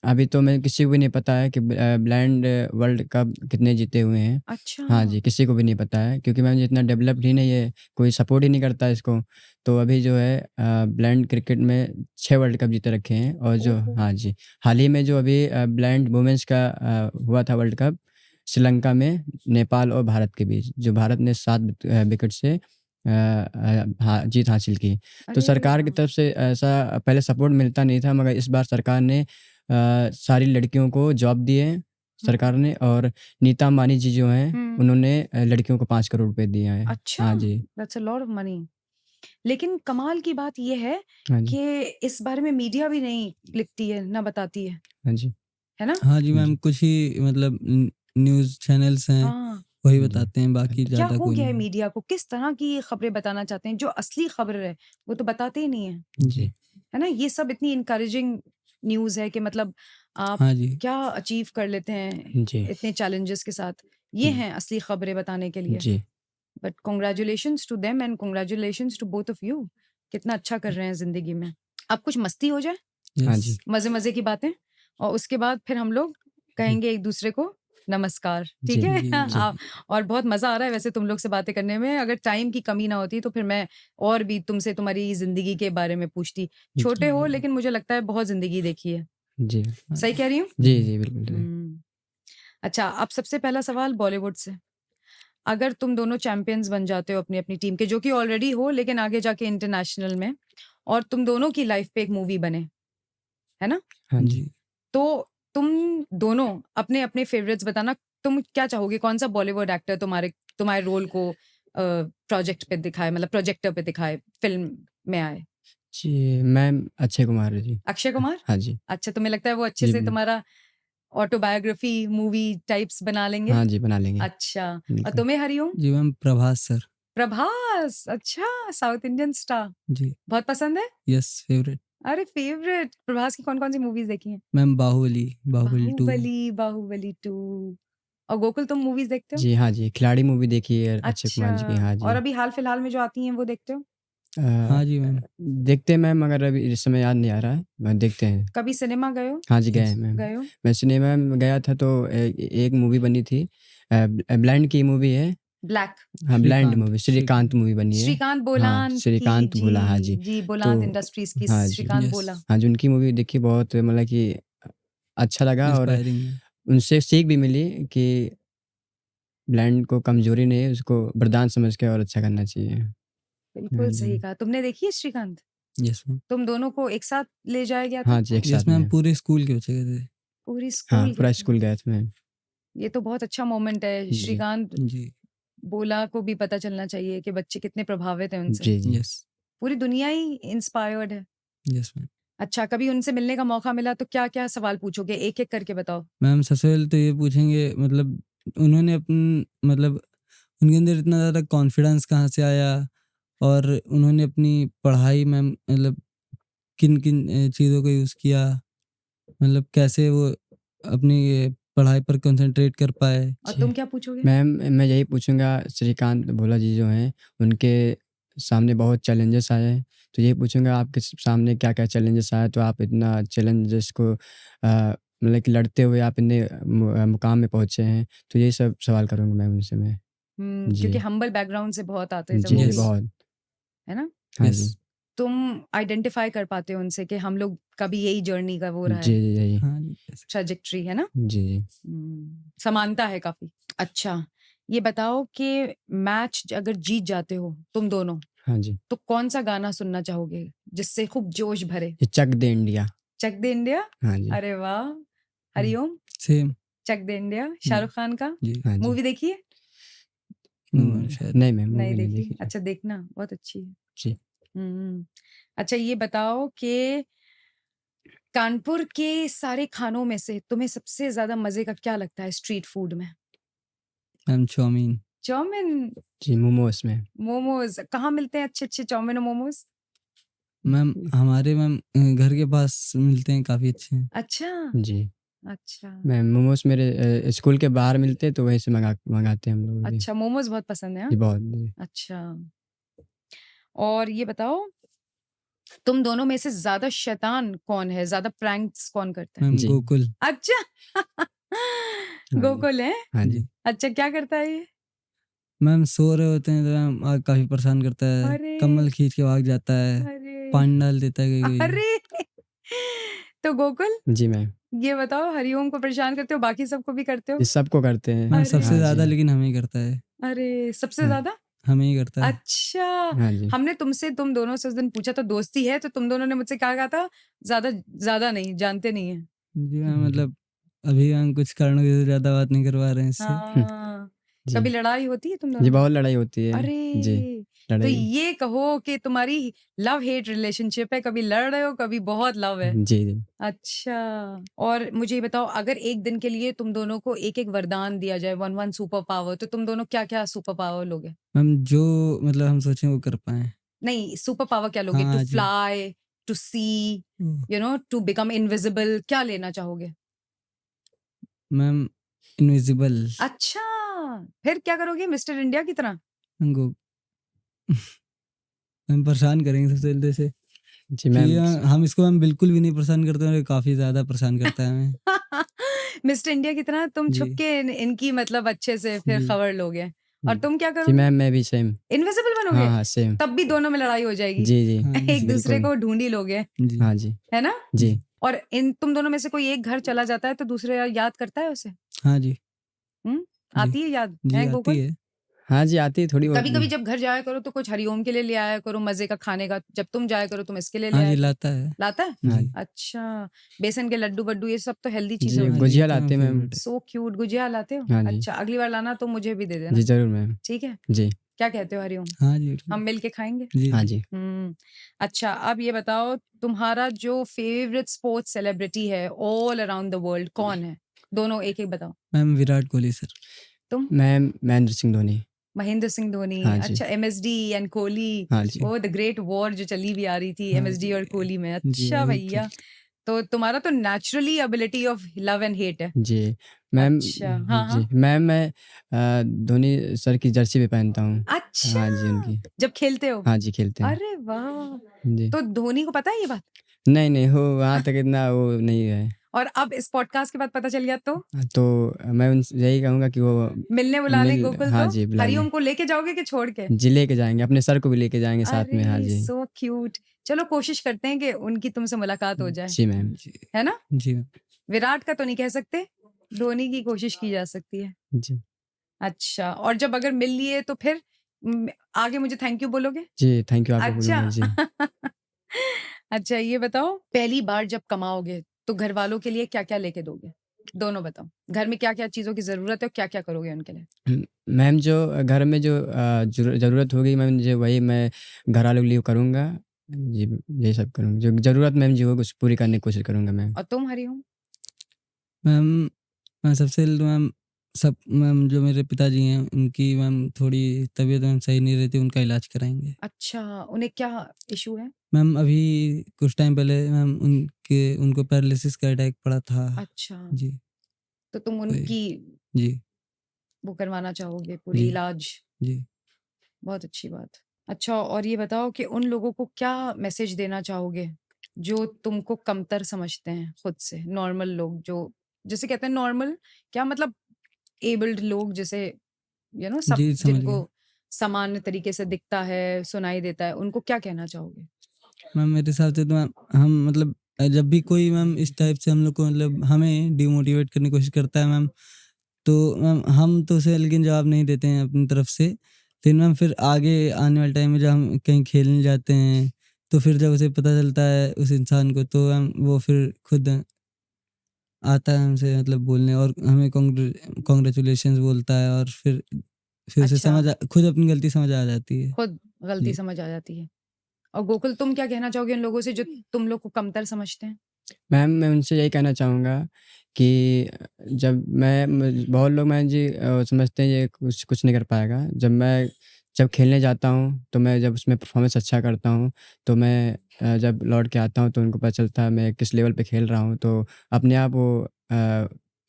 अभी तो मैं किसी को भी नहीं पता है कि ब्लाइंड वर्ल्ड कप कितने जीते हुए हैं। अच्छा। हाँ जी, किसी को भी नहीं पता है क्योंकि मैम जितना डेवलप्ड ही नहीं है, कोई सपोर्ट ही नहीं करता इसको। तो अभी जो है ब्लाइंड क्रिकेट में 6 वर्ल्ड कप जीते रखे हैं और जो ओहो। हाँ जी, हाल ही में जो अभी ब्लाइंड वुमेन्स का हुआ था वर्ल्ड कप श्रीलंका में नेपाल और भारत के बीच, जो भारत ने 7 विकेट से जीत हासिल की। तो अरे सरकार की वाह। तरफ से ऐसा पहले सपोर्ट मिलता नहीं था, मगर इस बार सरकार ने सारी लड़कियों को जॉब दिए हैं सरकार ने। और नीता अंबानी जी जो हैं हम्म उन्होंने लड़कियों को 5 करोड़ रुपए दिए हैं। अच्छा, हाँ जी, that's a lot of money. लेकिन कमाल की बात ये है हाँ जी, कि इस बारे में मीडिया भी नहीं लिखती है, ना बताती हाँ जी, है ना? हाँ जी हाँ मैम, जी, कुछ ही मतलब न्यूज़ चैनल्स हैं हाँ। वही जी, बताते हैं, बाकी तो क्या ज़्यादा हो कोई गया है नहीं। मीडिया को? किस तरह की खबरें बताना चाहते हैं? जो असली खबर है वो तो बताते ही नहीं है, जी, है ना? ये सब इतनी इनकरेजिंग न्यूज़ है कि मतलब आप हाँ जी। क्या अचीव कर लेते हैं जी, इतने चैलेंजेस के साथ। ये हैं असली खबरें बताने के लिए। जी, but congratulations to them and congratulations to both of you. कितना अच्छा कर रहे हैं ज़िंदगी में। अब कुछ मस्ती हो जाए, हाँ यस। जी, मज़े-मज़े की बातें, और उसके बाद फिर हम लोग कहेंगे एक-दूसरे को नमस्कार, ठीक जी, है? जी, जी, और बहुत मज़ा आ रहा है वैसे तुम लोग से बातें करने में। अगर टाइम की कमी ना होती तो फिर मैं और भी तुमसे तुम्हारी ज़िंदगी के बारे में पूछती। छोटे हो लेकिन मुझे लगता है बहुत ज़िंदगी देखी है। जी, हाँ सही कह रही हूँ? जी, जी, बिल्कुल सही। हुँ। अच्छा, अब सबसे पहला सवाल बॉलीवुड से। अगर तुम दोनों चैंपियंस बन जाते हो अपनी-अपनी टीम के, जो कि ऑलरेडी हो लेकिन आगे जाके इंटरनेशनल में, और तुम दोनों की लाइफ पे एक मूवी बने, है ना? हाँ जी, जी। तो तुम दोनों अपने-अपने फ़ेवरेट्स बताना। तुम क्या चाहोगे, कौन-सा बॉलीवुड एक्टर तुम्हारे तुम्हारे रोल को प्रोजेक्ट पे दिखाए, मतलब प्रोजेक्टर पे दिखाए, फ़िल्म में आए? जी, मैम अक्षय कुमार है जी। अक्षय कुमार? हाँ जी, अच्छा, तुम्हें लगता है वो अच्छे जी, से तुम्हारा ऑटोबायोग्राफी मूवी टाइप्स बना लेंगे? हाँ जी, बना लेंगे, अच्छा, और बिल्कुल। तुम्हें हरिओम? जी मैम, प्रभास सर। प्रभास, अच्छा, साउथ इंडियन स्टार। जी। बहुत पसंद है? Yes, favourite. अरे फ़ेवरेट! प्रभास की कौन-कौन सी मूवीज़ देखी हैं? मैम बाहुबली, बाहुबली 2। बाहुबली 2। और गोकुल तुम मूवीज़ देखते हो? जी, हाँ जी, खिलाड़ी मूवी देखी है अक्षय अच्छा, कुमार जी की। हाँ और जी। अभी हाल-फिलहाल में जो आती हैं वो देखते हो? अ, हाँ जी मैम। देखते हैं मैम, मगर अभी इस समय याद नहीं आ रहा है, देखते हैं। कभी सिनेमा गए हो? हाँ जी, गए यस। हैं मैम। गए हो? मैं सिनेमा में गया था तो एक मूवी बनी थी, ब्लाइंड की मूवी है। ब्लैक। हाँ, blind Srikanth, movie, Srikanth Srikanth. Movie बनी है। श्रीकांत हाँ, बोलान की, श्रीकांत बोला, हाँ जी। जी, तो बोलान इंडस्ट्रीज़ की हाँ जी, श्रीकांत यस। बोला। हाँ जी, उनकी मूवी देखी, बहुत मतलब कि अच्छा लगा। और इंस्पायरिंग है। उनसे सीख भी मिली कि ब्लाइंड को कमज़ोरी नहीं है, उसको वरदान समझ के और अच्छा करना चाहिए। हाँ बिल्कुल जी। सही कहा। तुमने देखी है श्रीकांत? Yes ma'am. तुम दोनों को एक साथ ले जाया गया था? हाँ जी, एक यस साथ मैम, में। पूरे स्कूल के बच्चे गए थे। पूरी हाँ, स्कूल गए पूरा थे। स्कूल गए थे मैम। ये तो बहुत अच्छा मोमेंट है। जी, श्रीकांत जी। बोला को भी पता चलना चाहिए कि बच्चे कितने प्रभावित हैं उनसे। जी, जी। यस। पूरी दुनिया ही इंस्पायर्ड है। Yes ma'am. अच्छा, कभी उनसे मिलने का मौका मिला तो क्या-क्या सवाल पूछोगे? एक-एक करके बताओ। मैम सबसे पहले तो ये पूछेंगे मतलब उन्होंने मतलब उनके अंदर इतना ज़्यादा कॉन्फिडेंस कहाँ से आया, और उन्होंने अपनी पढ़ाई में मतलब किन-किन चीज़ों का यूज़ किया, मतलब कैसे वो अपनी ये पढ़ाई पर कंसंट्रेट कर पाए। और जी। तुम क्या पूछोगे? मैम मैं यही पूछूँगा, श्रीकांत भोला जी जो हैं, उनके सामने बहुत चैलेंजेस आए हैं, तो यही पूछूँगा आपके सामने क्या-क्या चैलेंजेस आए, तो आप इतना चैलेंजेस को मतलब कि लड़ते हुए आप इतने मुकाम में पहुँचे हैं, तो यही सब सवाल करूँगा मैम उनसे मैं। क्योंकि जी। हम्बल बैकग्राउंड से बहुत आते थे जी, वो जी, भी, यस। बहुत। है ना? हाँ यस। जी। तुम आइडेंटिफ़ाई कर पाते हो उनसे कि हम लोग का भी यही जर्नी का वो रहा जी, है, जी, यही। हाँ जी, यस। ट्रैजेक्टरी, है ना? जी, जी। समानता है काफ़ी। अच्छा, ये बताओ कि मैच अगर जीत जाते हो तुम दोनों, हाँ जी। तो कौन-सा गाना सुनना चाहोगे जिससे खूब जोश भरे? ये चक दे इंडिया। चक दे इंडिया। हाँ जी। अरे वाह। हरिओम, सेम चक दे इंडिया शाहरुख खान का जी हाँ जी। मूवी देखी है? शायद नहीं मैम, नहीं मूवी नहीं देखी। देखी। अच्छा देखना, बहुत अच्छी है। जी। अच्छा ये बताओ कि कानपुर के सारे खानों में से तुम्हें सबसे ज्यादा मजे का क्या लगता है स्ट्रीट फूड में? Ma'am chow mein. चाउमीन, जी, मोमोस में। मोमोज। कहाँ मिलते हैं अच्छे चाउमीन और मोमोज? मैम हमारे घर के पास मिलते हैं, काफ़ी अच्छे हैं। अच्छा जी। अच्छा मैम मोमोस मेरे स्कूल के बाहर मिलते हैं, तो वहीं से मंगाते हैं हम लोग। जी। अच्छा, मोमोज बहुत पसंद है जी, हाँ? बहुत। जी। अच्छा, और ये बताओ तुम दोनों में से ज्यादा शैतान कौन है, ज्यादा प्रैंक्स कौन करता है? मैम जी। गोकुल। अच्छा जी। गोकुल है। हाँ जी। जी अच्छा क्या करता है ये? मैम सो रहे होते हैं तो मैम काफ़ी परेशान करता है, अरे कम्बल खींच के भाग जाता है, अरे पानी डाल देता है कहीं-कहीं। अरे तो गोकुल जी मैम। ये बताओ, हरिओम को परेशान करते हो, बाकी सबको भी करते हो? ये सबको करते हैं। मैम अरे सबसे हाँ ज़्यादा जी। लेकिन हमें ही करता है। अरे सबसे हाँ। ज्यादा? हमें ही करता है। अच्छा, हाँ जी। हमने तुम दोनों से उस दिन पूछा तो दोस्ती है, तो तुम दोनों ने मुझसे क्या कहा था? ज्यादा ज्यादा नहीं जानते नहीं है। जी मैम अभी हम कुछ कारणों की वजह से ज़्यादा बात नहीं कर पा रहे हैं इससे। हाँ, जी। कभी लड़ाई होती है तुम जी, दोनों में? बहुत लड़ाई होती है। जी, अरे तो लड़ाई। ये कहो कि तुम्हारी लव हेट रिलेशनशिप है, कभी लड़ रहे हो, कभी बहुत लव है। जी, जी। अच्छा, और मुझे ये बताओ, अगर एक दिन के लिए तुम दोनों को एक-एक वरदान दिया जाए, 1-1 सुपर पावर, तो तुम दोनों क्या-क्या सुपर पावर लोगे? मैम जो हम सोचें वो कर पाएँ। नहीं, सुपर पावर क्या लोगे? टू हाँ जी। Fly, to see, oh! To become invisible, क्या लेना चाहोगे? Ma'am invisible. अच्छा, फिर क्या करोगे मिस्टर इंडिया की तरह? गो मैम परेशान करेंगे सबसे जल्दी से जी कि मैम। हम इसको बिल्कुल भी नहीं परेशान करते हैं और ये काफ़ी ज़्यादा परेशान करता है हमें। मिस्टर इंडिया की तरह तुम छुप जी, के इनकी मतलब अच्छे से फिर जी। खबर लोगे। और तुम क्या जी करोगे? मैम, मैं भी सेम। इनविजिबल हाँ, बनोगे? हाँ, सेम। तब भी दोनों में लड़ाई हो जाएगी। जी, जी। हाँ जी, एक दूसरे बिल्कुल। को ढूँढ ही लोगे, जी। हाँ जी। है ना? जी। और तुम दोनों में से कोई एक घर चला जाता है तो दूसरा याद करता है उसे? हाँ जी, हुँ? जी। आती है याद? जी, हैं आती गोकुल? है। हाँ जी, आती है थोड़ी बहुत। कभी-कभी जब घर जाया करो तो कुछ हरिओम के लिए ले आया करो मज़े का खाने का, जब तुम जाया करो तुम इसके लिए ले हाँ आया जी, करो। लाता है। लाता है? हाँ जी। जी। अच्छा, बेसन के लड्डू-वड्डू ये सब तो हेल्दी चीज़ें जी, होती हैं। हाँ जी, गुजिया ये तो लाते हैं मैम। फेवरेट है। सो क्यूट, गुजिया लाते हो? हाँ जी। अच्छा, अगली बार लाना तो मुझे भी दे जी, देना, ज़रूर मैम। ठीक है? जी। क्या कहते हो हरिओम? हाँ जी, बिल्कुल। हम मिल के खाएँगे? जी, हाँ जी। जी। अच्छा, अब ये बताओ तुम्हारा जो फ़ेवरेट स्पोर्ट्स सेलिब्रिटी है ऑल अराउंड द वर्ल्ड कौन है? दोनों एक-एक बताओ। Ma'am Virat Kohli sir. तुम? मैम महेंद्र सिंह धोनी। महेंद्र सिंह धोनी। हाँ जी। अच्छा, एमएसडी एंड कोहली। हाँ जी। ओह! द ग्रेट वॉर जो चली भी आ रही थी हाँ एमएसडी और जी। कोहली में। जी, अच्छा वही थी। भैया, तो तुम्हारा तो naturally ability of love and hate है। जी, मैम। अच्छा, हाँ, जी, हाँ। मैम मैं धोनी सर की जर्सी भी पहनता हूँ। अच्छा, हाँ जी, उनकी। जब खेलते हो? हाँ जी, खेलते हैं। अरे वाह! जी। तो धोनी को पता है ये बात? नहीं, नहीं, वो वहाँ तक इतना वो नहीं है। और अब इस पॉडकास्ट के बाद पता चल गया तो? तो मैं उनसे यही कहूँगा कि वो मिलने बुला लें मिल गोकुल हाँ तो? जी, बुला लें। हरिओम को लेके जाओगे कि छोड़ के? जी, लेके जाएँगे, अपने सर को भी लेके जाएँगे साथ में। हाँ अरे जी। So cute. चलो कोशिश करते हैं कि उनकी तुमसे मुलाकात हो जाए, जी मैम। जी, है ना? जी मैम। विराट का तो नहीं कह सकते, धोनी की कोशिश की जा सकती है। जी। अच्छा, और जब अगर मिल लिए तो फिर आगे मुझे थैंक यू बोलोगे? जी, थैंक यू आपको अच्छा। बोलूँगा। जी। अच्छा ये बताओ, पहली बार जब कमाओगे तो घर वालों के लिए क्या-क्या लेके दोगे? दोनों बताओ। घर में क्या-क्या चीज़ों की ज़रूरत है और क्या-क्या करोगे उनके लिए? मैम जो घर में जो ज़रूरत होगी मैम, जो वही मैं घरवालों के लिए करूँगा। जी, यही सब करूँगा। जो ज़रूरत मैम जो होगी उसे पूरी करने की कोशिश करूँगा मैम। और तुम हरिओम? मैम मैं सबसे पहले तो मैम जो मेरे पिताजी हैं उनकी थोड़ी तबीयत सही नहीं रहती, उनका इलाज कराएँगे। अच्छा, उन्हें क्या इश्यू है? मैम अभी कुछ टाइम पहले मैम उनको पैरालिसिस का अटैक पड़ा था। अच्छा, जी, तो तुम वही। उनकी जी, वो करवाना चाहोगे पूरी जी, इलाज? जी। बहुत अच्छी बात। अच्छा और ये बताओ कि उन लोगों को क्या मैसेज देना चाहोगे, जो तुमको कमतर समझते हैं खुद से? नॉर्मल लोग जो जिसे कहते हैं नॉर्मल, क्या मतलब एबल्ड लोग जैसे सब जी, समझ जिनको गया। सामान्य तरीके से दिखता है, सुनाई देता है, उनको क्या कहना चाहोगे? मैम मेरे हिसाब से तो हम जब भी कोई इस टाइप से हम लोग को हमें डिमोटिवेट करने की कोशिश करता है मैम, तो हम तो उसे लेकिन जवाब नहीं देते हैं अपनी तरफ से। लेकिन फिर आगे आने वाले टाइम में जब हम कहीं खेलने जाते हैं तो फिर जब उसे पता चलता है उस इंसान को, तो वो फिर खुद आता है हमसे मतलब बोलने, और हमें कांग्रेचुलेशंस बोलता है, और फिर उसे अच्छा। खुद अपनी गलती समझ आ जाती है। खुद गलती जी। समझ आ जाती है। और गोकुल, तुम क्या कहना चाहोगे उन लोगों से जो तुम लोग को कमतर समझते हैं? मैम मैं उनसे यही कहना चाहूँगा कि जब बहुत लोग मैम जी समझते हैं ये कुछ कुछ नहीं कर पाएगा। जब खेलने जाता हूँ तो मैं जब उसमें परफॉर्मेंस अच्छा करता हूँ, तो मैं जब लौट के आता हूँ तो उनको पता चलता है मैं किस लेवल पे खेल रहा हूँ, तो अपने आप वो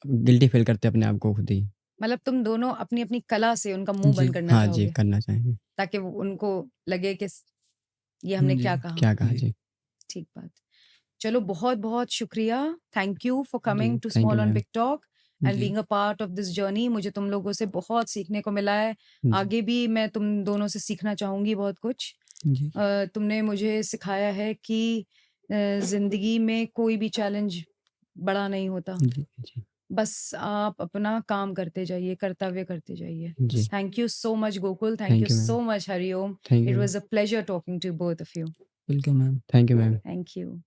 गिल्टी फील करते हैं अपने आप को खुद ही। मतलब तुम दोनों अपनी-अपनी कला से उनका मुँह जी। बंद करना हाँ जी, चाहोगे, करना चाहेंगे। ताकि वो उनको लगे कि ये हमने जी। क्या कहा। क्या कहा? जी। जी। ठीक बात। चलो बहुत-बहुत शुक्रिया। थैंक यू फॉर जी, coming to thank you small on ma'am. Big talk and जी। Being a part of this journey. मुझे तुम लोगों से बहुत सीखने को मिला है। जी, आगे भी मैं तुम दोनों से सीखना चाहूँगी बहुत कुछ। जी। तुमने मुझे सिखाया है कि ज़िंदगी में कोई भी चैलेंज बड़ा नहीं होता। जी। जी, बस आप अपना काम करते जाइए, कर्तव्य करते जाइए। जी। Thank you so much, Gokul. Thank you thank you ma'am. so much, Hariom. Thank It you. was a pleasure talking to both of you. Welcome ma'am. Thank you ma'am. Thank you.